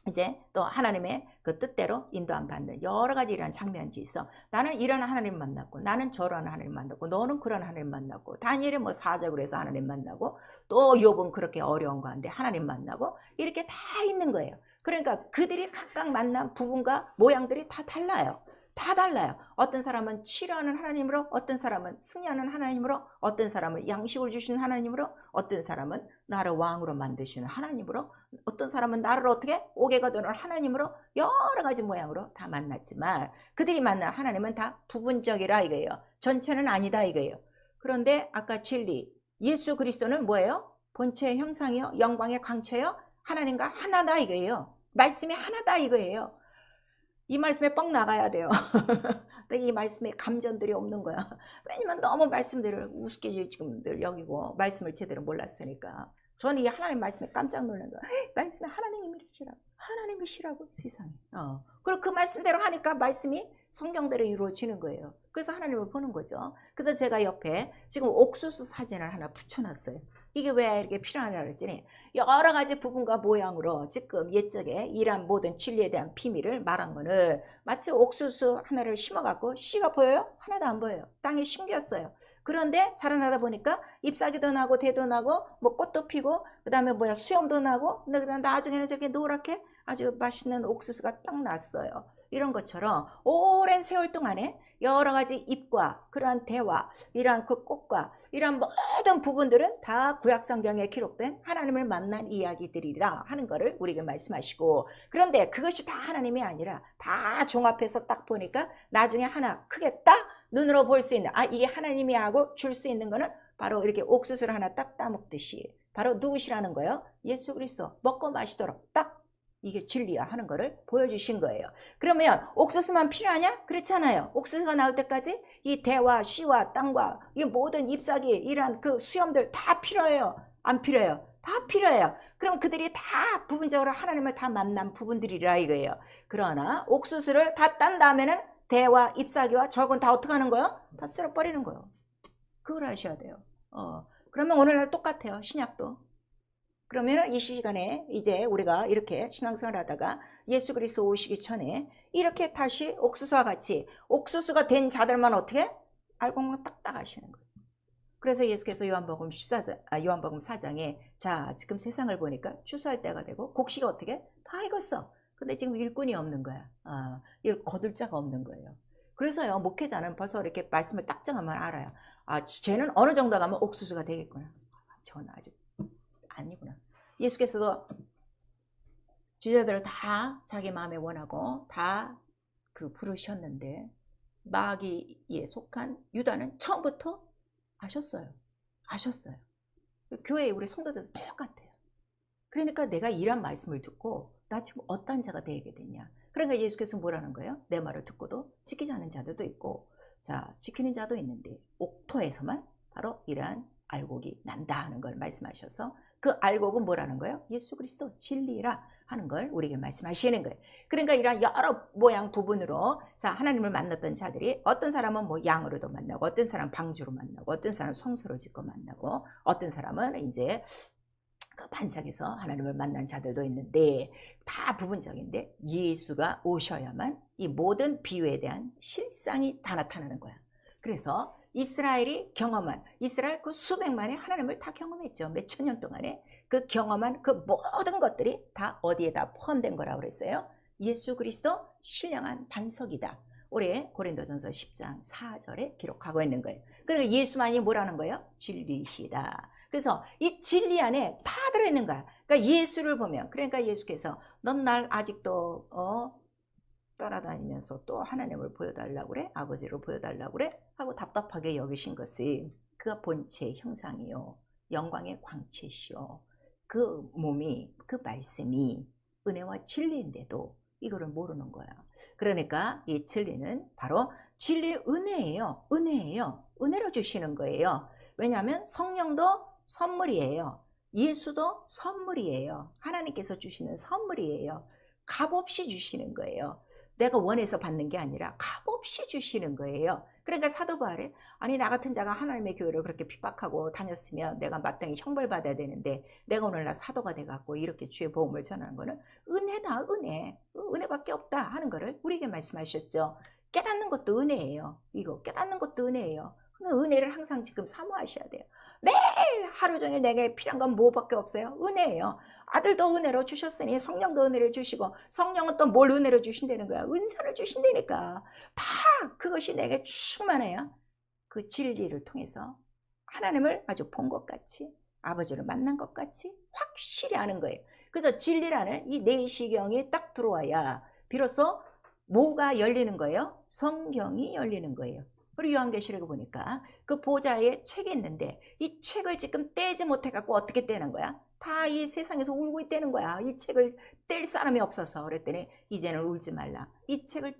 이제 또 하나님의 그 뜻대로 인도함 받는 여러 가지 이런 장면이 있어. 나는 이런 하나님 만났고, 나는 저런 하나님 만났고, 너는 그런 하나님 만났고, 다니엘은 뭐 사적으로 해서 하나님 만나고, 또 욥은 그렇게 어려운 가운데 하나님 만나고, 이렇게 다 있는 거예요. 그러니까 그들이 각각 만난 부분과 모양들이 다 달라요. 다 달라요. 어떤 사람은 치료하는 하나님으로, 어떤 사람은 승리하는 하나님으로, 어떤 사람은 양식을 주시는 하나님으로, 어떤 사람은 나를 왕으로 만드시는 하나님으로, 어떤 사람은 나를 어떻게 옥에 거두는 하나님으로, 여러 가지 모양으로 다 만났지만 그들이 만난 하나님은 다 부분적이라 이거예요. 전체는 아니다 이거예요. 그런데 아까 진리, 예수 그리스도는 뭐예요? 본체의 형상이요, 영광의 광채요, 하나님과 하나다 이거예요. 말씀이 하나다 이거예요. 이 말씀에 뻥 나가야 돼요. 이 말씀에 감전들이 없는 거야. 왜냐면 너무 말씀들을 우습게 지금들 여기고 말씀을 제대로 몰랐으니까. 저는 이 하나님 말씀에 깜짝 놀란 거야. 말씀에 하나님이시라고 세상에. 그리고 그 말씀대로 하니까 말씀이 성경대로 이루어지는 거예요. 그래서 하나님을 보는 거죠. 그래서 제가 옆에 지금 옥수수 사진을 하나 붙여놨어요. 이게 왜 이렇게 필요하냐 그랬더니 여러 가지 부분과 모양으로 지금 옛적에 이란 모든 진리에 대한 비밀을 말한 거는 마치 옥수수 하나를 심어갖고 씨가 보여요? 하나도 안 보여요. 땅에 심겼어요. 그런데 자라나다 보니까 잎사귀도 나고 대도 나고 뭐 꽃도 피고 그 다음에 수염도 나고 근데 나중에는 저렇게 노랗게 아주 맛있는 옥수수가 딱 났어요. 이런 것처럼 오랜 세월 동안에 여러 가지 잎과 그러한 대화, 이러한 그 꽃과 이러한 모든 부분들은 다 구약성경에 기록된 하나님을 만난 이야기들이라 하는 것을 우리에게 말씀하시고, 그런데 그것이 다 하나님이 아니라 다 종합해서 딱 보니까 나중에 하나 크게 딱 눈으로 볼 수 있는, 이게 하나님이 하고 줄 수 있는 거는 바로 이렇게 옥수수를 하나 딱 따먹듯이 바로 누구시라는 거예요? 예수 그리스도. 먹고 마시도록 딱 이게 진리야 하는 거를 보여주신 거예요. 그러면 옥수수만 필요하냐? 그렇잖아요. 옥수수가 나올 때까지 이 대와 씨와 땅과 이 모든 잎사귀 이런 그 수염들 다 필요해요? 안 필요해요? 다 필요해요. 그럼 그들이 다 부분적으로 하나님을 다 만난 부분들이라 이거예요. 그러나 옥수수를 다 딴 다음에는 대와 잎사귀와 저건 다 어떻게 하는 거예요? 다 쓸어버리는 거예요. 그걸 아셔야 돼요. 그러면 오늘날 똑같아요. 신약도. 그러면 이 시간에 이제 우리가 이렇게 신앙생활 하다가 예수 그리스도 오시기 전에 이렇게 다시 옥수수와 같이 옥수수가 된 자들만 어떻게 알곡만 딱딱 하시는 거예요. 그래서 예수께서 요한복음 4장에 자 지금 세상을 보니까 추수할 때가 되고 곡식이 어떻게 다 익었어. 근데 지금 일꾼이 없는 거야. 이걸 거둘 자가 없는 거예요. 그래서요 목회자는 벌써 이렇게 말씀을 딱 정하면 알아요. 쟤는 어느 정도 가면 옥수수가 되겠구나. 저는 아직 아니구나. 예수께서도 제자들을 다 자기 마음에 원하고 다 부르셨는데 마귀에 속한 유다는 처음부터 아셨어요. 교회에 우리 성도들도 똑같아요. 그러니까 내가 이런 말씀을 듣고 나 지금 어떤 자가 되게 됐냐. 그러니까 예수께서 뭐라는 거예요? 내 말을 듣고도 지키지 않는 자들도 있고 자 지키는 자도 있는데 옥토에서만 바로 이러한 알곡이 난다 하는 걸 말씀하셔서 그 알곡은 뭐라는 거예요? 예수 그리스도 진리라 하는 걸 우리에게 말씀하시는 거예요. 그러니까 이런 여러 모양 부분으로 자 하나님을 만났던 자들이 어떤 사람은 뭐 양으로도 만나고 어떤 사람은 방주로 만나고 어떤 사람은 성소로 짓고 만나고 어떤 사람은 이제 그 반석에서 하나님을 만난 자들도 있는데 다 부분적인데 예수가 오셔야만 이 모든 비유에 대한 실상이 다 나타나는 거야. 그래서 이스라엘이 경험한 이스라엘 그 수백만의 하나님을 다 경험했죠. 몇 천 년 동안에 그 경험한 그 모든 것들이 다 어디에다 포함된 거라고 그랬어요? 예수 그리스도 신령한 반석이다. 올해 고린도전서 10장 4절에 기록하고 있는 거예요. 그리고 예수만이 뭐라는 거예요? 진리시다. 그래서 이 진리 안에 다 들어있는 거야. 그러니까 예수를 보면 그러니까 예수께서 넌 날 아직도 따라다니면서 또 하나님을 보여달라고 그래? 아버지를 보여달라고 그래? 하고 답답하게 여기신 것이 그가 본체의 형상이요 영광의 광채시요 그 몸이 그 말씀이 은혜와 진리인데도 이거를 모르는 거야. 그러니까 이 진리는 바로 진리의 은혜예요. 은혜로 주시는 거예요. 왜냐하면 성령도 선물이에요. 예수도 선물이에요. 하나님께서 주시는 선물이에요. 값없이 주시는 거예요. 내가 원해서 받는 게 아니라 값없이 주시는 거예요. 그러니까 사도 바울이 아니 나 같은 자가 하나님의 교회를 그렇게 핍박하고 다녔으면 내가 마땅히 형벌받아야 되는데 내가 오늘날 사도가 돼갖고 이렇게 주의 복음을 전하는 거는 은혜다. 은혜밖에 없다 하는 거를 우리에게 말씀하셨죠. 깨닫는 것도 은혜예요. 이거 깨닫는 것도 은혜예요. 그 은혜를 항상 지금 사모하셔야 돼요. 매일 하루 종일 내게 필요한 건 뭐밖에 없어요? 은혜예요. 아들도 은혜로 주셨으니 성령도 은혜로 주시고, 성령은 또 뭘 은혜로 주신다는 거야? 은사를 주신다니까. 다 그것이 내게 충만해요. 그 진리를 통해서 하나님을 아주 본 것 같이, 아버지를 만난 것 같이 확실히 아는 거예요. 그래서 진리라는 이 내시경이 딱 들어와야 비로소 뭐가 열리는 거예요? 성경이 열리는 거예요. 우리 요한계시록에 보니까 그 보좌에 책이 있는데 이 책을 지금 떼지 못해갖고 어떻게 떼는 거야? 다 이 세상에서 울고 있다는 거야. 이 책을 뗄 사람이 없어서. 그랬더니 이제는 울지 말라. 이 책을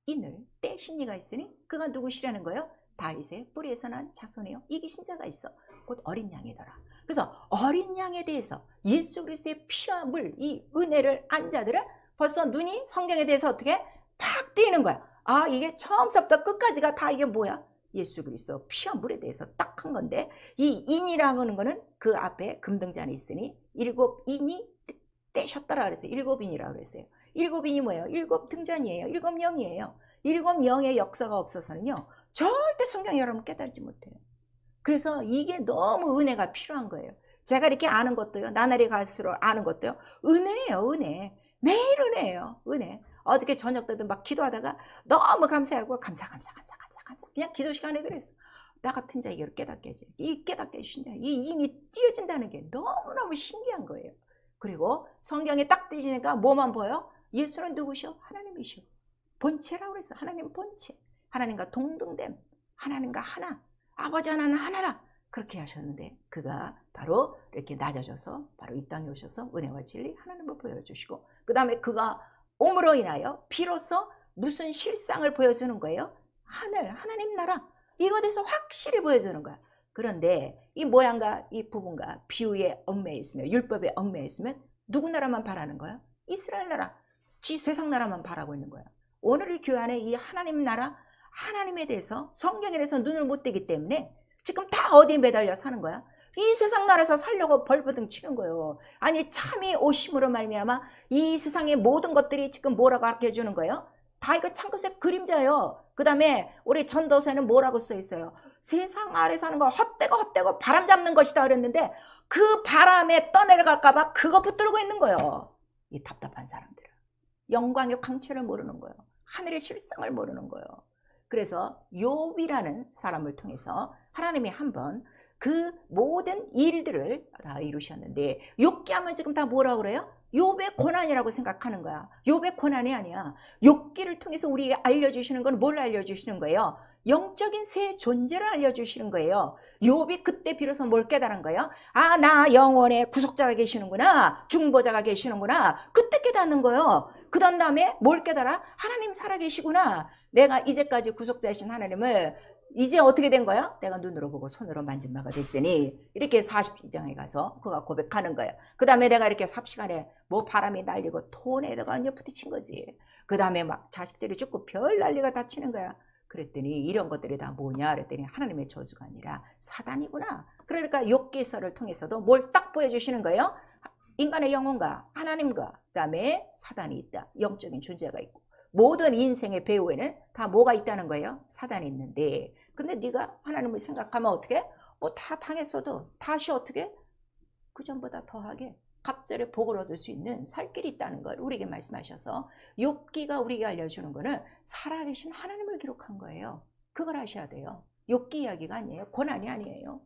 인을 떼신 이가 있으니 그가 누구시라는 거예요? 다윗의 뿌리에서 난 자손이요 이기신 자가 있어. 곧 어린 양이더라. 그래서 어린 양에 대해서 예수 그리스도의 피와 물, 이 은혜를 안 자들은 벌써 눈이 성경에 대해서 어떻게 팍 뜨이는 거야. 아, 이게 처음부터 끝까지가 다 이게 뭐야? 예수 그리스도 피와 물에 대해서 딱 한 건데, 이 인이라는 거는 그 앞에 금등지 안에 있으니 일곱 인이 떼셨더라 그랬어요. 일곱 인이라고 그랬어요. 일곱 인이 뭐예요? 일곱 등잔이에요. 일곱 영이에요. 일곱 영의 역사가 없어서는요 절대 성경 여러분 깨달지 못해요. 그래서 이게 너무 은혜가 필요한 거예요. 제가 이렇게 아는 것도요, 나날이 갈수록 아는 것도요, 은혜예요. 은혜. 매일 은혜예요. 은혜. 어저께 저녁 때도 막 기도하다가 너무 감사하고 감사 그냥 기도 시간에 그랬어. 나 같은 자에게 깨닫게 해줘. 이 깨닫게 해주신다. 이 인이 띄어진다는 게 너무너무 신기한 거예요. 그리고 성경에 딱 띄지니까 뭐만 보여? 예수는 누구시오? 하나님이시오. 본체라고 그랬어. 하나님 본체. 하나님과 동등됨. 하나님과 하나. 아버지 하나는 하나라. 그렇게 하셨는데 그가 바로 이렇게 낮아져서 바로 이 땅에 오셔서 은혜와 진리 하나님을 보여주시고, 그 다음에 그가 옴으로 인하여 비로소 무슨 실상을 보여주는 거예요? 하나님 나라. 이거에 대해서 확실히 보여주는 거야. 그런데 이 모양과 이 부분과 비유에 얽매여 있으면, 율법에 얽매여 있으면 누구 나라만 바라는 거야? 이스라엘 나라. 지 세상 나라만 바라고 있는 거야. 오늘 이 교회 안에 이 하나님 나라, 하나님에 대해서, 성경에 대해서 눈을 못 떼기 때문에 지금 다 어디에 매달려 사는 거야? 이 세상 나라에서 살려고 벌버등 치는 거예요. 아니 참이 오심으로 말미암아 이 세상의 모든 것들이 지금 뭐라고 가르쳐주는 거예요? 다 이거 참것의 그림자예요. 그 다음에 우리 전도서에는 뭐라고 써 있어요? 세상 아래 사는 거 헛되고 바람 잡는 것이다 그랬는데 그 바람에 떠내려갈까 봐 그거 붙들고 있는 거예요. 이 답답한 사람들은 영광의 광채를 모르는 거예요. 하늘의 실상을 모르는 거예요. 그래서 욥이라는 사람을 통해서 하나님이 한번 그 모든 일들을 다 이루셨는데, 욥기 하면 지금 다 뭐라고 그래요? 욥의 고난이라고 생각하는 거야. 욥의 고난이 아니야. 욥기를 통해서 우리에게 알려주시는 건 뭘 알려주시는 거예요? 영적인 새 존재를 알려주시는 거예요. 욥이 그때 비로소 뭘 깨달은 거예요? 아, 나 영원의 구속자가 계시는구나, 중보자가 계시는구나. 그때 깨닫는 거예요. 그 다음에 뭘 깨달아? 하나님 살아계시구나. 내가 이제까지 구속자이신 하나님을 이제 어떻게 된 거야? 내가 눈으로 보고 손으로 만진 바가 됐으니. 이렇게 42장에 가서 그가 고백하는 거야. 그 다음에 내가 이렇게 삽시간에 뭐 바람이 날리고 톤에다가 완전 부딪힌 거지. 그 다음에 막 자식들이 죽고 별 난리가 다 치는 거야. 그랬더니 이런 것들이 다 뭐냐 그랬더니 하나님의 저주가 아니라 사단이구나. 그러니까 욥기서를 통해서도 뭘 딱 보여주시는 거예요? 인간의 영혼과 하나님과 그 다음에 사단이 있다. 영적인 존재가 있고 모든 인생의 배후에는 다 뭐가 있다는 거예요? 사단이 있는데, 근데 네가 하나님을 생각하면 어떻게? 뭐 다 당했어도 다시 어떻게? 그전보다 더하게 갑절에 복을 얻을 수 있는 살 길이 있다는 걸 우리에게 말씀하셔서, 욥기가 우리에게 알려주는 거는 살아계신 하나님을 기록한 거예요. 그걸 아셔야 돼요. 욥기 이야기가 아니에요. 고난이 아니에요.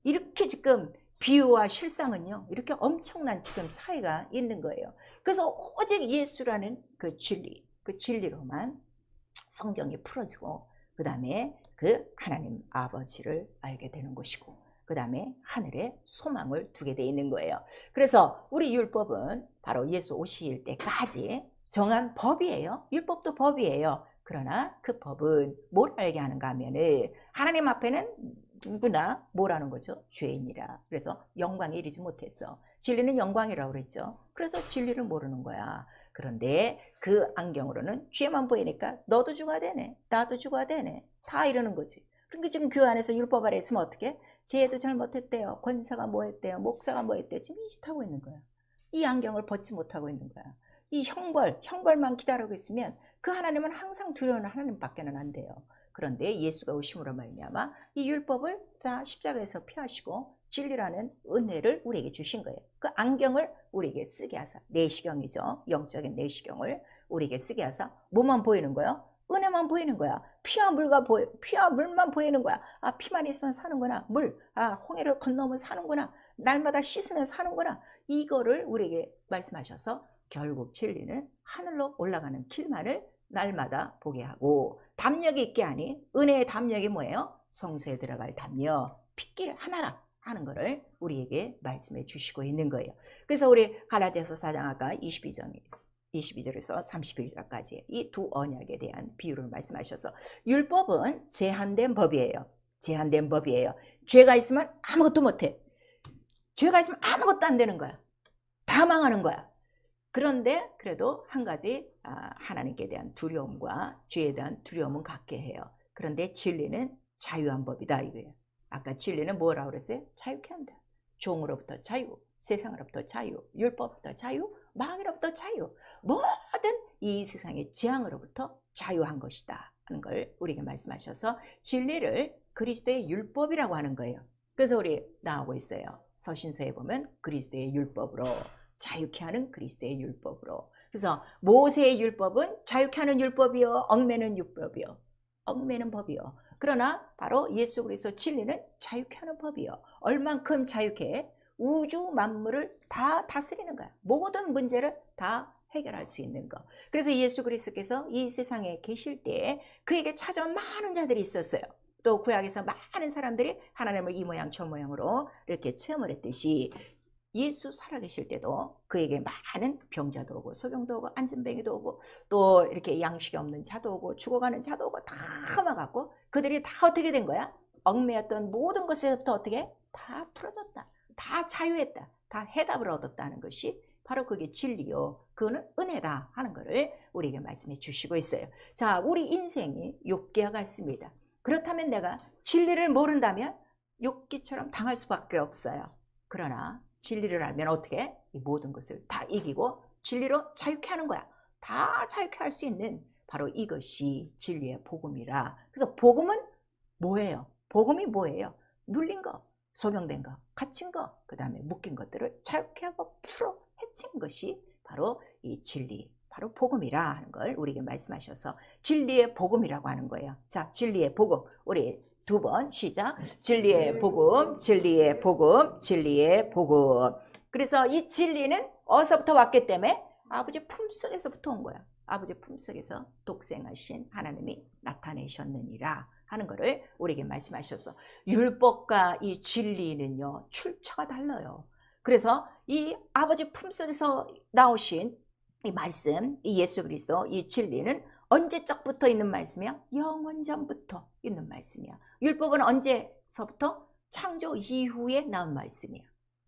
이렇게 지금 비유와 실상은요, 이렇게 엄청난 지금 차이가 있는 거예요. 그래서 오직 예수라는 그 진리로만 성경이 풀어지고, 그 다음에 그 하나님 아버지를 알게 되는 것이고, 그 다음에 하늘에 소망을 두게 돼 있는 거예요. 그래서 우리 율법은 바로 예수 오실 때까지 정한 법이에요. 율법도 법이에요. 그러나 그 법은 뭘 알게 하는가 하면은 하나님 앞에는 누구나 뭐라는 거죠? 죄인이라. 그래서 영광에 이르지 못했어. 진리는 영광이라고 그랬죠. 그래서 진리를 모르는 거야. 그런데 그 안경으로는 죄만 보이니까 너도 죽어야 되네, 나도 죽어야 되네, 다 이러는 거지. 그러니까 지금 교회 안에서 율법 아래 있으면 어떻게? 쟤도 잘못했대요, 권사가 뭐 했대요, 목사가 뭐 했대요. 지금 이 짓 하고 있는 거야. 이 안경을 벗지 못하고 있는 거야. 이 형벌만 기다리고 있으면 그 하나님은 항상 두려운 하나님밖에는 안 돼요. 그런데 예수가 오심으로 말미암아 이 율법을 다 십자가에서 피하시고 진리라는 은혜를 우리에게 주신 거예요. 그 안경을 우리에게 쓰게 하사, 내시경이죠. 영적인 내시경을 우리에게 쓰게 하사 뭐만 보이는 거예요? 은혜만 보이는 거야. 피와 물만 보이는 거야. 아, 피만 있으면 사는구나. 물, 아, 홍해를 건너면 사는구나. 날마다 씻으면 사는구나. 이거를 우리에게 말씀하셔서 결국 진리는 하늘로 올라가는 길만을 날마다 보게 하고, 담력이 있게 하니, 은혜의 담력이 뭐예요? 성소에 들어갈 담력, 핏길 하나라 하는 거를 우리에게 말씀해 주시고 있는 거예요. 그래서 우리 갈라디아서 4장 아까 22절에서 31절까지 이 두 언약에 대한 비유를 말씀하셔서, 율법은 제한된 법이에요. 제한된 법이에요. 죄가 있으면 아무것도 못해. 죄가 있으면 아무것도 안 되는 거야. 다 망하는 거야. 그런데 그래도 한 가지, 하나님께 대한 두려움과 죄에 대한 두려움은 갖게 해요. 그런데 진리는 자유한 법이다 이거예요. 아까 진리는 뭐라고 그랬어요? 자유케 한다. 종으로부터 자유, 세상으로부터 자유, 율법부터 자유, 마귀로부터 자유, 모든 이 세상의 재앙으로부터 자유한 것이다 하는 걸 우리에게 말씀하셔서 진리를 그리스도의 율법이라고 하는 거예요. 그래서 우리 나오고 있어요. 서신서에 보면 그리스도의 율법으로, 자유케 하는 그리스도의 율법으로. 그래서 모세의 율법은 자유케 하는 율법이요, 얽매는 율법이요, 얽매는 법이요. 그러나 바로 예수 그리스도 진리는 자유케 하는 법이요. 얼만큼 자유케? 우주 만물을 다 다스리는 거야. 모든 문제를 다 해결할 수 있는 거. 그래서 예수 그리스도께서 이 세상에 계실 때 그에게 찾아온 많은 자들이 있었어요. 또 구약에서 많은 사람들이 하나님을 이 모양 저 모양으로 이렇게 체험을 했듯이, 예수 살아계실 때도 그에게 많은 병자도 오고 소경도 오고 안진뱅이도 오고 또 이렇게 양식이 없는 자도 오고 죽어가는 자도 오고 다 와갖고 그들이 다 어떻게 된 거야? 얽매였던 모든 것에서부터 어떻게? 다 풀어졌다. 다 자유했다. 다 해답을 얻었다는 것이 바로 그게 진리요, 그거는 은혜다 하는 것을 우리에게 말씀해 주시고 있어요. 자, 우리 인생이 욥기와 같습니다. 그렇다면 내가 진리를 모른다면 욥기처럼 당할 수밖에 없어요. 그러나 진리를 알면 어떻게? 이 모든 것을 다 이기고 진리로 자유케 하는 거야. 다 자유케 할 수 있는 바로 이것이 진리의 복음이라. 그래서 복음은 뭐예요? 복음이 뭐예요? 눌린 거, 소명된 거, 갇힌 거, 그 다음에 묶인 것들을 자유케 하고 풀어 헤친 것이 바로 이 진리, 바로 복음이라 하는 걸 우리에게 말씀하셔서 진리의 복음이라고 하는 거예요. 자, 진리의 복음, 우리 두 번 시작. 진리의 복음, 진리의 복음, 진리의 복음. 그래서 이 진리는 어디서부터 왔기 때문에? 아버지 품속에서부터 온 거야. 아버지 품속에서 독생하신 하나님이 나타내셨느니라 하는 것을 우리에게 말씀하셔서, 율법과 이 진리는요, 출처가 달라요. 그래서 이 아버지 품속에서 나오신 이 말씀, 이 예수 그리스도, 이 진리는 언제적부터 있는 말씀이야? 영원전부터 있는 말씀이야. 율법은 언제서부터? 창조 이후에 나온 말씀이야.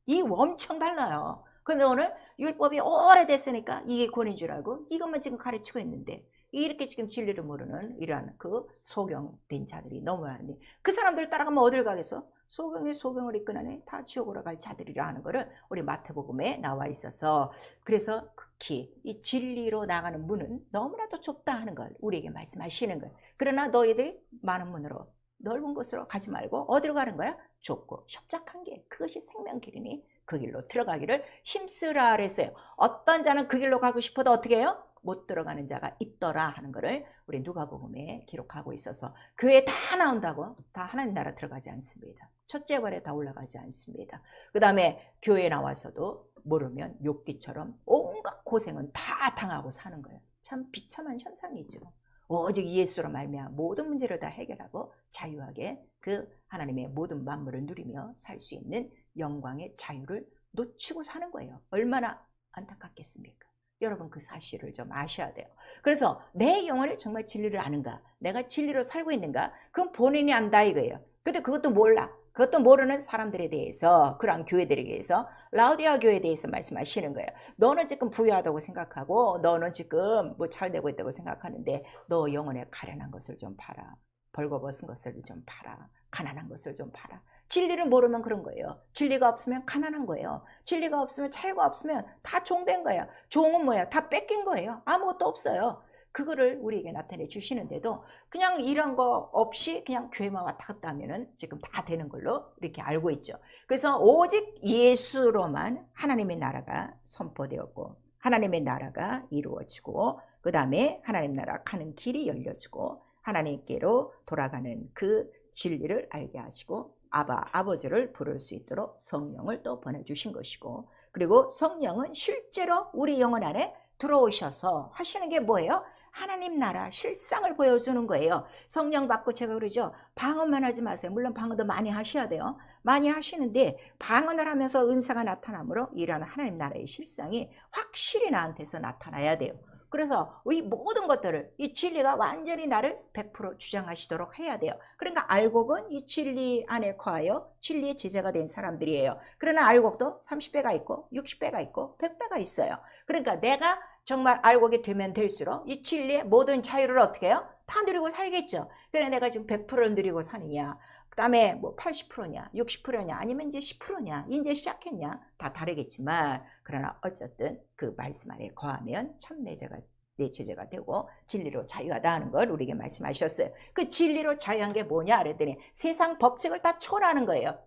이 엄청 달라요. 그런데 오늘 율법이 오래됐으니까 이게 권인 줄 알고 이것만 지금 가르치고 있는데, 이렇게 지금 진리를 모르는 이러한 그 소경된 자들이 너무 많은데, 그 사람들 따라가면 어딜 가겠어? 소경을 이끄는 다 지옥으로 갈 자들이라 하는 것을 우리 마태복음에 나와 있어서, 그래서 극히 이 진리로 나가는 문은 너무나도 좁다 하는 걸 우리에게 말씀하시는 거예요. 그러나 너희들이 많은 문으로, 넓은 곳으로 가지 말고 어디로 가는 거야? 좁고 협착한 길, 그것이 생명길이니 그 길로 들어가기를 힘쓰라 그랬어요. 어떤 자는 그 길로 가고 싶어도 어떻게 해요? 못 들어가는 자가 있더라 하는 것을 우리 누가복음에 기록하고 있어서, 교회 다 나온다고 다 하나님 나라 들어가지 않습니다. 첫째 발에 다 올라가지 않습니다. 그 다음에 교회 나와서도 모르면 욥기처럼 온갖 고생은 다 당하고 사는 거예요. 참 비참한 현상이죠. 오직 예수로 말미암아 모든 문제를 다 해결하고 자유하게 그 하나님의 모든 만물을 누리며 살 수 있는 영광의 자유를 놓치고 사는 거예요. 얼마나 안타깝겠습니까? 여러분, 그 사실을 좀 아셔야 돼요. 그래서 내 영혼이 정말 진리를 아는가, 내가 진리로 살고 있는가, 그건 본인이 안다 이거예요. 근데 그것도 몰라. 그것도 모르는 사람들에 대해서, 그러한 교회들에 대해서, 라우디아 교회에 대해서 말씀하시는 거예요. 너는 지금 부유하다고 생각하고 너는 지금 뭐 잘 되고 있다고 생각하는데 너 영혼에 가련한 것을 좀 봐라. 벌거벗은 것을 좀 봐라. 가난한 것을 좀 봐라. 진리를 모르면 그런 거예요. 진리가 없으면 가난한 거예요. 진리가 없으면, 자유가 없으면 다 종된 거예요. 종은 뭐야? 다 뺏긴 거예요. 아무것도 없어요. 그거를 우리에게 나타내 주시는데도 그냥 이런 거 없이 그냥 교회만 왔다 갔다 하면은 지금 다 되는 걸로 이렇게 알고 있죠. 그래서 오직 예수로만 하나님의 나라가 선포되었고 하나님의 나라가 이루어지고 그 다음에 하나님 나라 가는 길이 열려지고 하나님께로 돌아가는 그 진리를 알게 하시고 아버지를 부를 수 있도록 성령을 또 보내주신 것이고, 그리고 성령은 실제로 우리 영혼 안에 들어오셔서 하시는 게 뭐예요? 하나님 나라 실상을 보여주는 거예요. 성령 받고 제가 그러죠. 방언만 하지 마세요. 물론 방언도 많이 하셔야 돼요. 많이 하시는데 방언을 하면서 은사가 나타나므로 이러한 하나님 나라의 실상이 확실히 나한테서 나타나야 돼요. 그래서 이 모든 것들을 이 진리가 완전히 나를 100% 주장하시도록 해야 돼요. 그러니까 알곡은 이 진리 안에 거하여 진리의 제자가 된 사람들이에요. 그러나 알곡도 30배가 있고 60배가 있고 100배가 있어요. 그러니까 내가 정말 알곡이 되면 될수록 이 진리의 모든 자유를 어떻게 해요? 다 누리고 살겠죠. 그래 내가 지금 100% 누리고 사느냐, 그 다음에 뭐 80%냐 60%냐 아니면 이제 10%냐 이제 시작했냐 다 다르겠지만, 그러나 어쨌든 그 말씀 안에 거하면 참 내 제자가 되고 진리로 자유하다 하는 걸 우리에게 말씀하셨어요. 그 진리로 자유한 게 뭐냐 그랬더니 세상 법칙을 다 초월하는 거예요.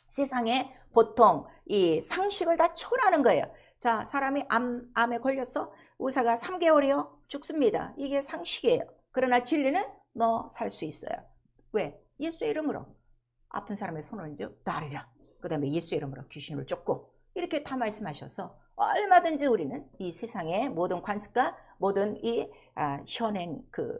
세상에 보통 이 상식을 다 초월하는 거예요. 자, 사람이 암에 걸렸어? 의사가 3개월이요? 죽습니다. 이게 상식이에요. 그러나 진리는 너 살 수 있어요. 왜? 예수의 이름으로 아픈 사람의 손을 이제 놔리라. 그 다음에 예수의 이름으로 귀신을 쫓고 이렇게 다 말씀하셔서 얼마든지 우리는 이 세상의 모든 관습과 모든 이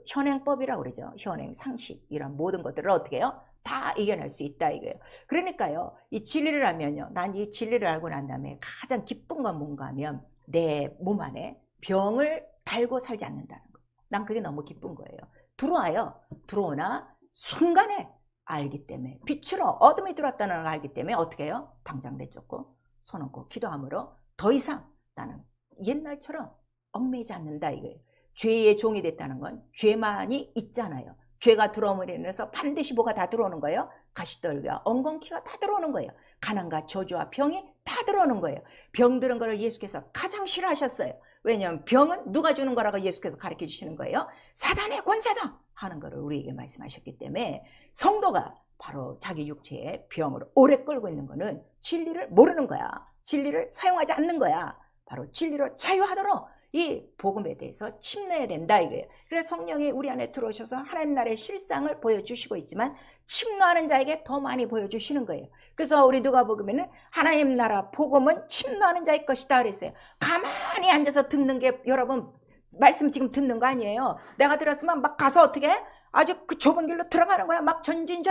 현행법이라고 그러죠. 현행 상식 이런 모든 것들을 어떻게 해요? 다 이겨낼 수 있다 이거예요. 그러니까요, 이 진리를 알면요, 난 이 진리를 알고 난 다음에 가장 기쁜 건 뭔가 하면 내 몸 안에 병을 달고 살지 않는다는 거. 난 그게 너무 기쁜 거예요. 들어와요. 들어오나 순간에 알기 때문에, 빛으로 어둠이 들어왔다는 걸 알기 때문에 어떻게 해요? 당장 내쫓고 손 얹고 기도함으로 더 이상 나는 옛날처럼 얽매이지 않는다 이거예요. 죄의 종이 됐다는 건 죄만이 있잖아요. 죄가 들어옴으로 인해서 반드시 뭐가 다 들어오는 거예요? 가시떨기와 엉겅퀴가 다 들어오는 거예요. 가난과 저주와 병이 다 들어오는 거예요. 병 들은 거를 예수께서 가장 싫어하셨어요. 왜냐하면 병은 누가 주는 거라고 예수께서 가르쳐 주시는 거예요? 사단의 권세다 하는 거를 우리에게 말씀하셨기 때문에, 성도가 바로 자기 육체의 병을 오래 끌고 있는 거는 진리를 모르는 거야. 진리를 사용하지 않는 거야. 바로 진리로 자유하도록 이 복음에 대해서 침노해야 된다 이거예요. 그래서 성령이 우리 안에 들어오셔서 하나님 나라의 실상을 보여주시고 있지만 침노하는 자에게 더 많이 보여주시는 거예요. 그래서 우리 누가복음에는 하나님 나라 복음은 침노하는 자의 것이다 그랬어요. 가만히 앉아서 듣는 게, 여러분 말씀 지금 듣는 거 아니에요. 내가 들었으면 막 가서 어떻게 해? 아주 그 좁은 길로 들어가는 거야. 막 전진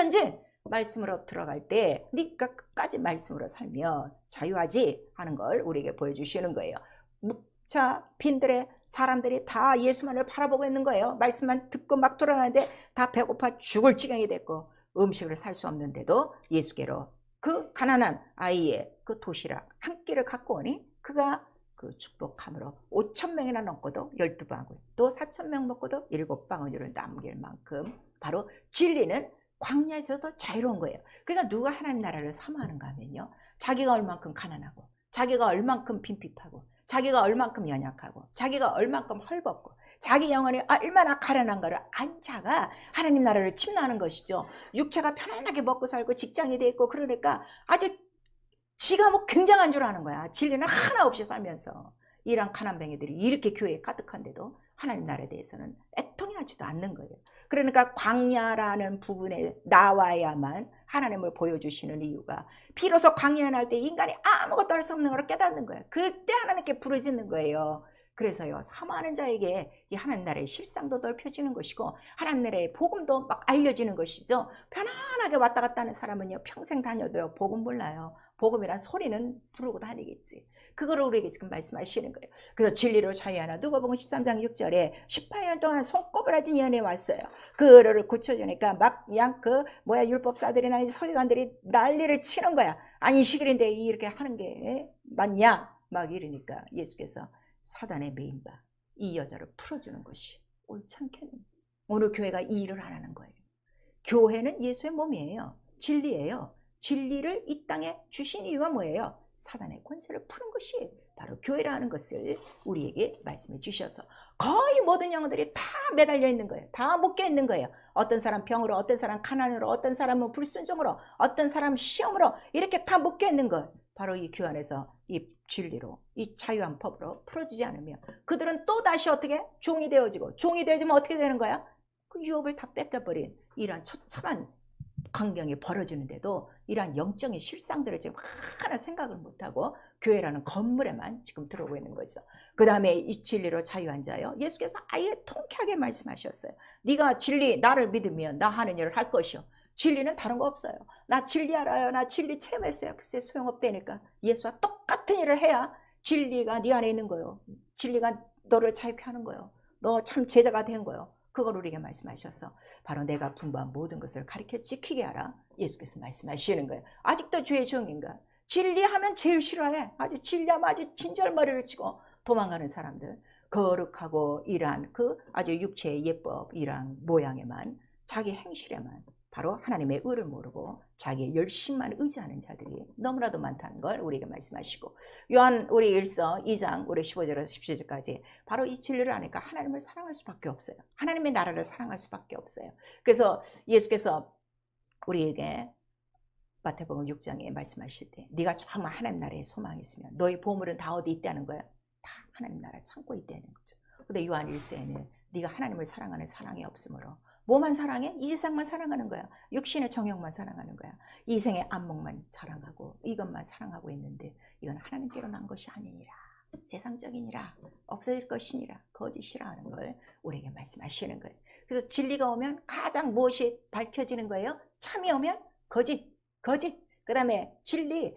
말씀으로 들어갈 때 네가 끝까지 말씀으로 살면 자유하지 하는 걸 우리에게 보여주시는 거예요. 자, 빈들의 사람들이 다 예수만을 바라보고 있는 거예요. 말씀만 듣고 막 돌아가는데 다 배고파 죽을 지경이 됐고 음식을 살 수 없는데도 예수께로 그 가난한 아이의 그 도시락 한 끼를 갖고 오니 그가 그 축복함으로 5,000명이나 넘고도 12방울, 또 4,000명 먹고도 7방울을 남길 만큼 바로 진리는 광야에서도 자유로운 거예요. 그러니까 누가 하나님 나라를 사모하는가 하면요, 자기가 얼만큼 가난하고 자기가 얼만큼 빈핍하고 자기가 얼만큼 연약하고 자기가 얼만큼 헐벗고 자기 영혼이 얼마나 가련한가를 안 자가 하나님 나라를 침노하는 것이죠. 육체가 편안하게 먹고 살고 직장이 돼 있고 그러니까 아주 지가 뭐 굉장한 줄 아는 거야. 진리는 하나 없이 살면서. 이런 가난뱅이들이 이렇게 교회에 가득한데도 하나님 나라에 대해서는 애통하지도 않는 거예요. 그러니까 광야라는 부분에 나와야만 하나님을 보여주시는 이유가, 비로소 광야에 날 때 인간이 아무것도 할 수 없는 걸 깨닫는 거예요. 그때 하나님께 부르짖는 거예요. 그래서요, 사모하는 자에게 이 하나님 나라의 실상도 넓혀지는 것이고 하나님 나라의 복음도 막 알려지는 것이죠. 편안하게 왔다 갔다 하는 사람은요, 평생 다녀도요 복음 몰라요. 복음이란 소리는 부르고 다니겠지. 그거를 우리에게 지금 말씀하시는 거예요. 그래서 진리로 자유하나, 누가복음 13장 6절에 18년 동안 손꼽으라진 연에 왔어요. 그를 고쳐주니까 막 그냥 율법사들이나 서기관들이 난리를 치는 거야. 안식일인데 이렇게 하는 게 맞냐 막 이러니까 예수께서 사단의 메인바 이 여자를 풀어주는 것이 옳지 않겠니? 오늘 교회가 이 일을 안 하는 거예요. 교회는 예수의 몸이에요. 진리예요. 진리를 이 땅에 주신 이유가 뭐예요? 사단의 권세를 푸는 것이 바로 교회라는 것을 우리에게 말씀해 주셔서 거의 모든 영혼들이 다 매달려 있는 거예요. 다 묶여 있는 거예요. 어떤 사람 병으로, 어떤 사람 가난으로, 어떤 사람은 불순종으로, 어떤 사람 시험으로 이렇게 다 묶여 있는 것. 바로 이 교회 안에서 이 진리로, 이 자유한 법으로 풀어주지 않으면 그들은 또 다시 어떻게? 종이 되어지고, 종이 되어지면 어떻게 되는 거야? 그 유업을 다 뺏겨버린 이러한 처참한 광경이 벌어지는데도 이러한 영적인 실상들을 지금 하나 생각을 못하고 교회라는 건물에만 지금 들어오고 있는 거죠. 그 다음에 이 진리로 자유한 자요. 예수께서 아예 통쾌하게 말씀하셨어요. 네가 진리 나를 믿으면 나 하는 일을 할 것이요. 진리는 다른 거 없어요. 나 진리 알아요. 나 진리 체험했어요. 글쎄 소용없다니까. 예수와 똑같은 일을 해야 진리가 네 안에 있는 거예요. 진리가 너를 자유케 하는 거예요. 너 참 제자가 된 거예요. 그걸 우리에게 말씀하셔서 바로 내가 분부한 모든 것을 가르쳐 지키게 하라. 예수께서 말씀하시는 거예요. 아직도 주의 종인가? 진리하면 제일 싫어해. 아주 진리하면 아주 진절머리를 치고 도망가는 사람들. 거룩하고 이러한 그 아주 육체의 예법 이러한 모양에만 자기 행실에만 바로 하나님의 의를 모르고 자기의 열심만 의지하는 자들이 너무나도 많다는 걸 우리에게 말씀하시고 요한 우리 1서 2장 우리 15절에서 17절까지 바로 이 진리를 아니까 하나님을 사랑할 수밖에 없어요. 하나님의 나라를 사랑할 수밖에 없어요. 그래서 예수께서 우리에게 마태복음 6장에 말씀하실 때 네가 정말 하나님 나라에 소망이 있으면 너희 보물은 다 어디 있다는 거야? 다 하나님 나라에 참고 있다는 거죠. 근데 요한 1서에는 네가 하나님을 사랑하는 사랑이 없으므로 뭐만 사랑해? 이 세상만 사랑하는 거야. 육신의 정욕만 사랑하는 거야. 이 생의 안목만 사랑하고 이것만 사랑하고 있는데 이건 하나님께로 난 것이 아니니라. 세상적이니라. 없어질 것이니라. 거짓이라 하는 걸 우리에게 말씀하시는 거예요. 그래서 진리가 오면 가장 무엇이 밝혀지는 거예요? 참이 오면 거짓. 그 다음에 진리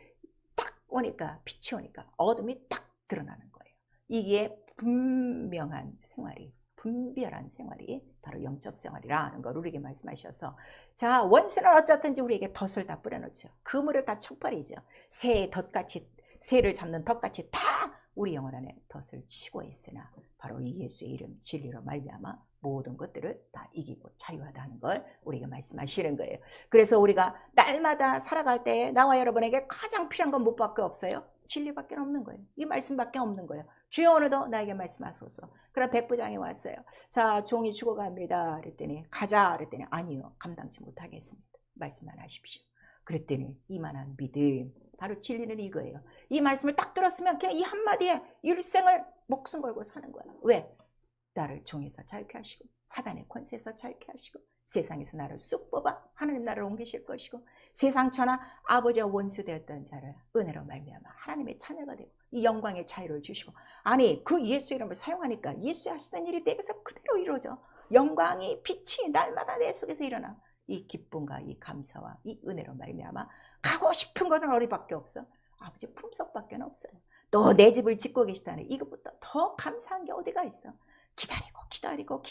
딱 오니까 빛이 오니까 어둠이 딱 드러나는 거예요. 이게 분명한 생활이 분별한 생활이 바로 영적 생활이라는 걸 우리에게 말씀하셔서 자 원수는 어쨌든지 우리에게 덫을 다 뿌려놓죠. 그물을 다 쳐버리죠. 새의 덫같이 새를 잡는 덫같이 다 우리 영혼 안에 덫을 치고 있으나 바로 이 예수의 이름 진리로 말미암아 모든 것들을 다 이기고 자유하다는 걸 우리에게 말씀하시는 거예요. 그래서 우리가 날마다 살아갈 때 나와 여러분에게 가장 필요한 건 뭐밖에 없어요? 진리밖에 없는 거예요. 이 말씀밖에 없는 거예요. 주여 오늘도 나에게 말씀하소서. 그럼 백부장이 왔어요. 자 종이 죽어갑니다. 그랬더니 가자. 그랬더니 아니요 감당치 못하겠습니다. 말씀만 하십시오. 그랬더니 이만한 믿음 바로 진리는 이거예요. 이 말씀을 딱 들었으면 그냥 이 한마디에 일생을 목숨 걸고 사는 거야. 왜? 나를 종에서 자유케 하시고 사단의 권세에서 자유케 하시고 세상에서 나를 쑥 뽑아 하나님 나라를 옮기실 것이고 세상 천하 아버지와 원수되었던 자를 은혜로 말미암아 하나님의 자녀가 되고 이 영광의 자유를 주시고 아니 그 예수 이름을 사용하니까 예수 하시던 일이 내게서 그대로 이루어져. 영광이 빛이 날마다 내 속에서 일어나. 이 기쁨과 이 감사와 이 은혜로 말미암아 가고 싶은 것은 어디밖에 없어? 아버지 품속밖에 없어요. 또 내 집을 짓고 계시다니 이것보다 더 감사한 게 어디가 있어? 기다리고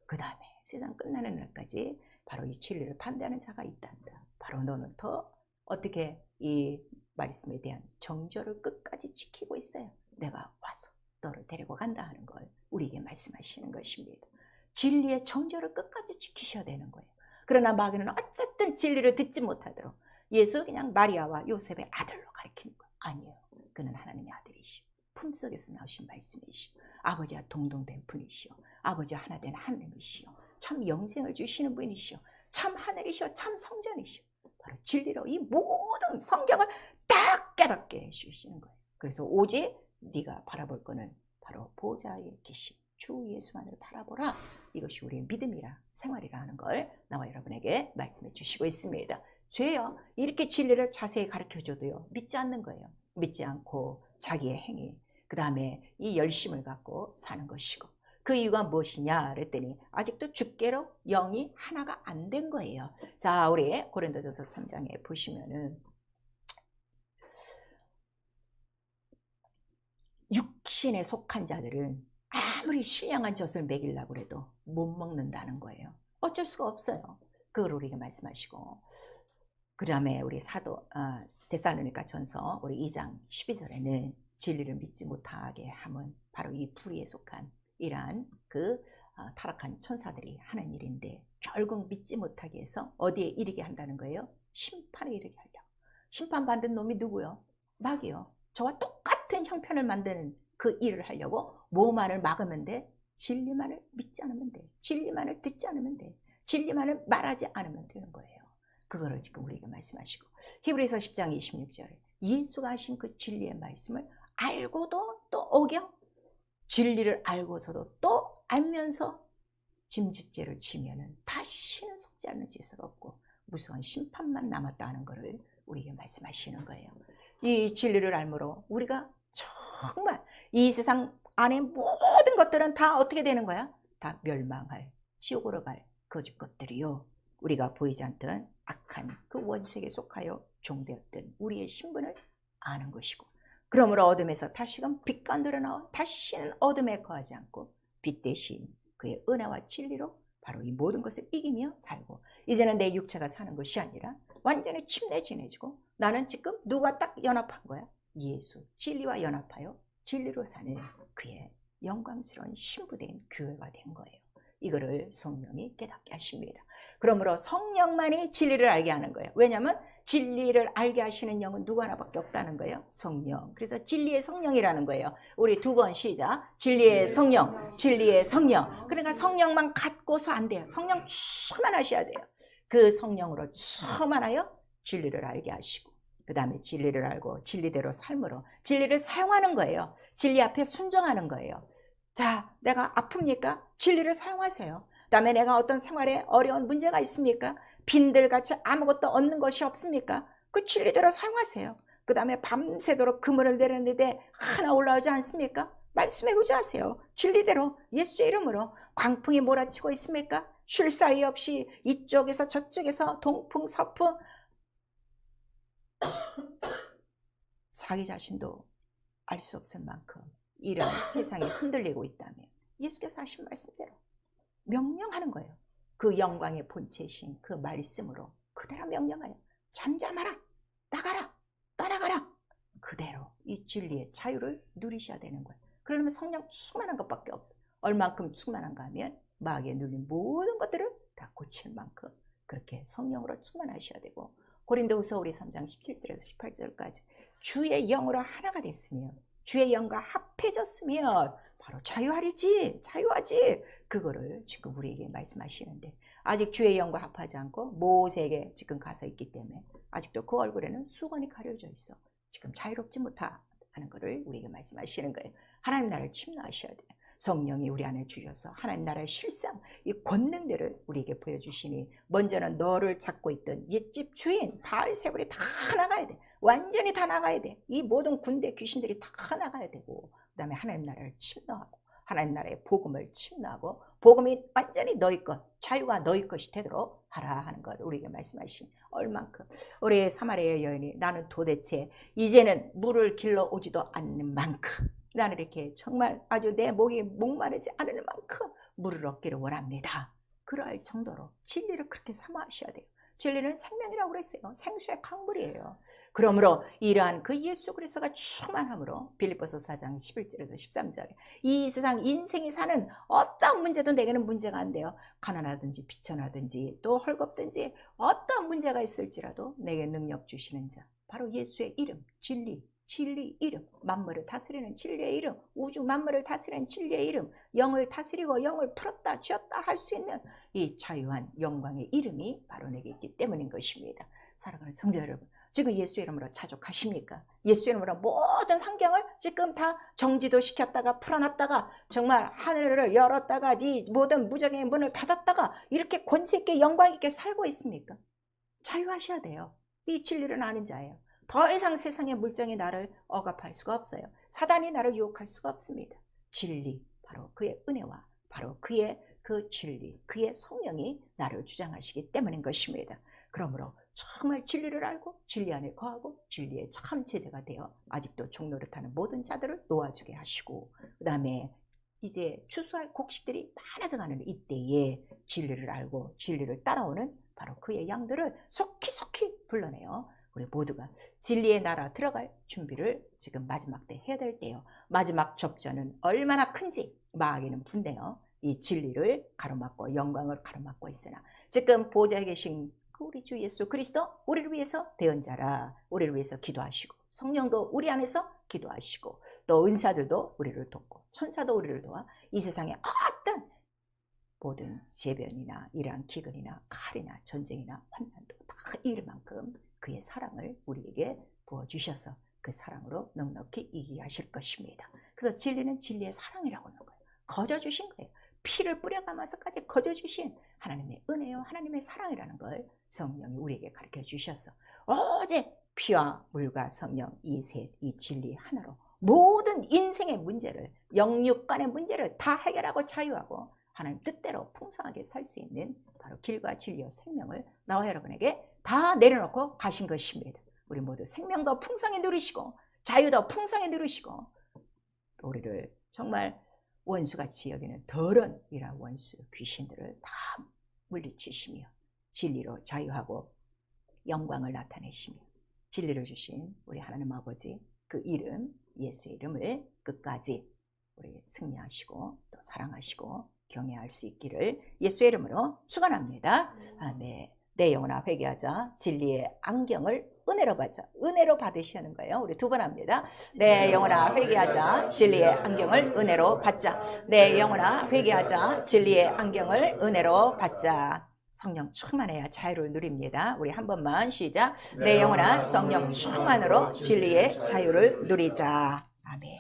그 다음에 세상 끝나는 날까지 바로 이 진리를 반대하는 자가 있단다. 바로 너는 더 어떻게 이 말씀에 대한 정절을 끝까지 지키고 있어요. 내가 와서 너를 데리고 간다 하는 걸 우리에게 말씀하시는 것입니다. 진리의 정절을 끝까지 지키셔야 되는 거예요. 그러나 마귀는 어쨌든 진리를 듣지 못하도록 예수 그냥 마리아와 요셉의 아들로 가리키는 거예요. 아니에요. 그는 하나님의 아들이시오. 품속에서 나오신 말씀이시오. 아버지와 동동된 분이시오. 아버지와 하나 된 하나님이시오. 참 영생을 주시는 분이시오. 참 하늘이시오. 참 성전이시오. 바로 진리로 이 모든 성경을 딱 깨닫게 해주시는 거예요. 그래서 오직 네가 바라볼 거는 바로 보좌에 계신 주 예수만을 바라보라. 이것이 우리의 믿음이라 생활이라 하는 걸 나와 여러분에게 말씀해 주시고 있습니다. 죄요 이렇게 진리를 자세히 가르쳐줘도요 믿지 않는 거예요. 믿지 않고 자기의 행위 그 다음에 이 열심을 갖고 사는 것이고 그 이유가 무엇이냐 그랬더니 아직도 주께로 영이 하나가 안 된 거예요. 자 우리 고린도전서 3장에 보시면은 육신에 속한 자들은 아무리 신령한 젖을 먹이려고 해도 못 먹는다는 거예요. 어쩔 수가 없어요. 그걸 우리에게 말씀하시고 그 다음에 우리 데살로니가 전서 우리 2장 12절에는 진리를 믿지 못하게 함은 바로 이 불의에 속한 이러한 그 타락한 천사들이 하는 일인데 결국 믿지 못하게 해서 어디에 이르게 한다는 거예요? 심판에 이르게 하려고. 심판받는 놈이 누구요? 마귀요. 저와 똑같은 똑같은 형편을 만드는 그 일을 하려고 뭐만을 막으면 돼? 진리만을 믿지 않으면 돼. 진리만을 듣지 않으면 돼. 진리만을 말하지 않으면 되는 거예요. 그거를 지금 우리에게 말씀하시고, 히브리서 10장 26절에 예수가 하신 그 진리의 말씀을 알고도 또 어겨, 진리를 알고서도 또 알면서 짐짓죄를 지면은 다시는 속지 않는 죄가 없고 무서운 심판만 남았다는 것을 우리에게 말씀하시는 거예요. 이 진리를 알므로 우리가 정말 이 세상 안에 모든 것들은 다 어떻게 되는 거야? 다 멸망할, 지옥으로 갈 거짓 것들이요, 우리가 보이지 않던 악한 그 원수에게 속하여 종되었던 우리의 신분을 아는 것이고, 그러므로 어둠에서 다시금 빛과 늘어나와 다시는 어둠에 거하지 않고 빛 대신 그의 은혜와 진리로 바로 이 모든 것을 이기며 살고, 이제는 내 육체가 사는 것이 아니라 완전히 침례진해지고, 나는 지금 누가 딱 연합한 거야? 예수, 진리와 연합하여 진리로 사는 그의 영광스러운 신부된 교회가 된 거예요. 이거를 성령이 깨닫게 하십니다. 그러므로 성령만이 진리를 알게 하는 거예요. 왜냐하면 진리를 알게 하시는 영은 누구 하나밖에 없다는 거예요. 성령. 그래서 진리의 성령이라는 거예요. 우리 두 번 시작. 진리의 성령, 진리의 성령. 그러니까 성령만 갖고서 안 돼요. 성령 충만하셔야 돼요. 그 성령으로 충만하여 진리를 알게 하시고, 그 다음에 진리를 알고 진리대로 삶으로 진리를 사용하는 거예요. 진리 앞에 순종하는 거예요. 자, 내가 아픕니까? 진리를 사용하세요. 그 다음에 내가 어떤 생활에 어려운 문제가 있습니까? 빈들같이 아무것도 얻는 것이 없습니까? 그 진리대로 사용하세요. 그 다음에 밤새도록 그물을 내렸는데 하나 올라오지 않습니까? 말씀에 의지하세요. 진리대로 예수의 이름으로. 광풍이 몰아치고 있습니까? 쉴 사이 없이 이쪽에서 저쪽에서 동풍 서풍, 자기 자신도 알 수 없을 만큼 이런 세상이 흔들리고 있다면 예수께서 하신 말씀대로 명령하는 거예요. 그 영광의 본체이신 그 말씀으로 그대로 명령하여 잠잠하라, 나가라, 떠나가라. 그대로 이 진리의 자유를 누리셔야 되는 거예요. 그러면 성령 충만한 것밖에 없어요. 얼만큼 충만한가 하면 마귀에 눌린 모든 것들을 다 고칠 만큼 그렇게 성령으로 충만하셔야 되고, 고린도후서 우리 3장 17절에서 18절까지 주의 영으로 하나가 됐으며 주의 영과 합해졌으면 바로 자유하리지, 자유하지. 그거를 지금 우리에게 말씀하시는데, 아직 주의 영과 합하지 않고 모세에게 지금 가서 있기 때문에 아직도 그 얼굴에는 수건이 가려져 있어. 지금 자유롭지 못하는 것을 우리에게 말씀하시는 거예요. 하나님 나라를 침노하셔야 돼요. 성령이 우리 안에 주셔서 하나님 나라의 실상, 이 권능들을 우리에게 보여주시니, 먼저는 너를 잡고 있던 옛집 주인 바알세불이 다 나가야 돼. 완전히 다 나가야 돼. 이 모든 군대 귀신들이 다 나가야 되고, 그 다음에 하나님 나라를 침노하고 하나님 나라의 복음을 침노하고, 복음이 완전히 너희 것, 자유가 너희 것이 되도록 하라 하는 것 우리에게 말씀하신 얼만큼. 우리 사마리아 여인이 나는 도대체 이제는 물을 길러 오지도 않는 만큼, 나는 이렇게 정말 아주 내 목이 목마르지 않을 만큼 물을 얻기를 원합니다. 그럴 정도로 진리를 그렇게 사모하셔야 돼요. 진리는 생명이라고 그랬어요. 생수의 강물이에요. 그러므로 이러한 그 예수 그리스도가 충만함으로, 빌립보서 4장 11절에서 13절에 이 세상 인생이 사는 어떤 문제도 내게는 문제가 안 돼요. 가난하든지 비천하든지 또 헐겁든지 어떤 문제가 있을지라도 내게 능력 주시는 자, 바로 예수의 이름, 진리, 진리 이름, 만물을 다스리는 진리의 이름, 우주 만물을 다스리는 진리의 이름, 영을 다스리고 영을 풀었다 쥐었다 할 수 있는 이 자유한 영광의 이름이 바로 내게 있기 때문인 것입니다. 사랑하는 성도 여러분, 지금 예수 이름으로 자족하십니까? 예수 이름으로 모든 환경을 지금 다 정지도 시켰다가 풀어놨다가 정말 하늘을 열었다가 이 모든 무적의 문을 닫았다가 이렇게 권세 있게 영광 있게 살고 있습니까? 자유하셔야 돼요. 이 진리를 아는 자예요. 더 이상 세상의 물정이 나를 억압할 수가 없어요. 사단이 나를 유혹할 수가 없습니다. 진리, 바로 그의 은혜와 바로 그의 그 진리, 그의 성령이 나를 주장하시기 때문인 것입니다. 그러므로 정말 진리를 알고 진리 안에 거하고 진리의 참 제자가 되어 아직도 종노릇하는 모든 자들을 놓아주게 하시고, 그 다음에 이제 추수할 곡식들이 많아져가는 이때에 진리를 알고 진리를 따라오는 바로 그의 양들을 속히 불러내요. 우리 모두가 진리의 나라 들어갈 준비를 지금 마지막 때 해야 될 때요. 마지막 접전은 얼마나 큰지 마귀는 분대요. 이 진리를 가로막고 영광을 가로막고 있으나 지금 보좌에 계신 그 우리 주 예수 그리스도 우리를 위해서 대언자라 우리를 위해서 기도하시고 성령도 우리 안에서 기도하시고 또 은사들도 우리를 돕고 천사도 우리를 도와 이 세상에 어떤 모든 재변이나 이러한 기근이나 칼이나 전쟁이나 환난도 다 이길 만큼 그의 사랑을 우리에게 부어주셔서 그 사랑으로 넉넉히 이기게 하실 것입니다. 그래서 진리는 진리의 사랑이라고 하는 거예요. 거저주신 거예요. 피를 뿌려가면서까지 거저주신 하나님의 은혜요 하나님의 사랑이라는 걸 성령이 우리에게 가르쳐 주셔서 오직 피와 물과 성령 이 진리 하나로 모든 인생의 문제를 영육 간의 문제를 다 해결하고 자유하고 하나님 뜻대로 풍성하게 살 수 있는 바로 길과 진리와 생명을 나와 여러분에게 다 내려놓고 가신 것입니다. 우리 모두 생명도 풍성히 누리시고 자유도 풍성히 누리시고 또 우리를 정말 원수같이 여기는 더러운 이런 원수 귀신들을 다 물리치시며 진리로 자유하고 영광을 나타내시며 진리를 주신 우리 하나님 아버지 그 이름 예수의 이름을 끝까지 우리 승리하시고 또 사랑하시고 경외할 수 있기를 예수의 이름으로 축원합니다. 아멘. 내 영혼아 회개하자. 진리의 안경을 은혜로 받자. 은혜로 받으시는 거예요. 우리 두 번 합니다. 내 영혼아 회개하자. 진리의 안경을 은혜로 받자. 내 영혼아 회개하자. 진리의 안경을 은혜로 받자. 성령 충만해야 자유를 누립니다. 우리 한 번만 시작. 내 영혼아 성령 충만으로 진리의 자유를 누리자. 아멘.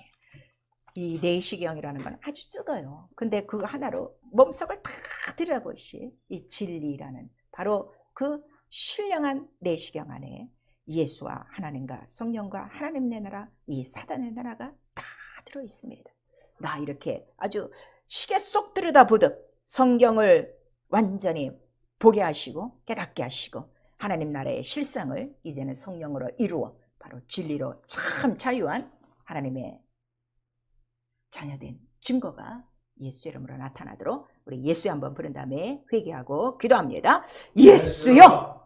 이 내시경이라는 건 아주 적어요. 근데 그거 하나로 몸속을 다 들여다보시 이 진리라는 바로 그 신령한 내시경 안에 예수와 하나님과 성령과 하나님 내 나라 이 사단의 나라가 다 들어있습니다. 나 이렇게 아주 시계 쏙 들여다보듯 성경을 완전히 보게 하시고 깨닫게 하시고 하나님 나라의 실상을 이제는 성령으로 이루어 바로 진리로 참 자유한 하나님의 자녀된 증거가 예수 이름으로 나타나도록 우리 예수 한번 부른 다음에 회개하고 기도합니다. 예수여!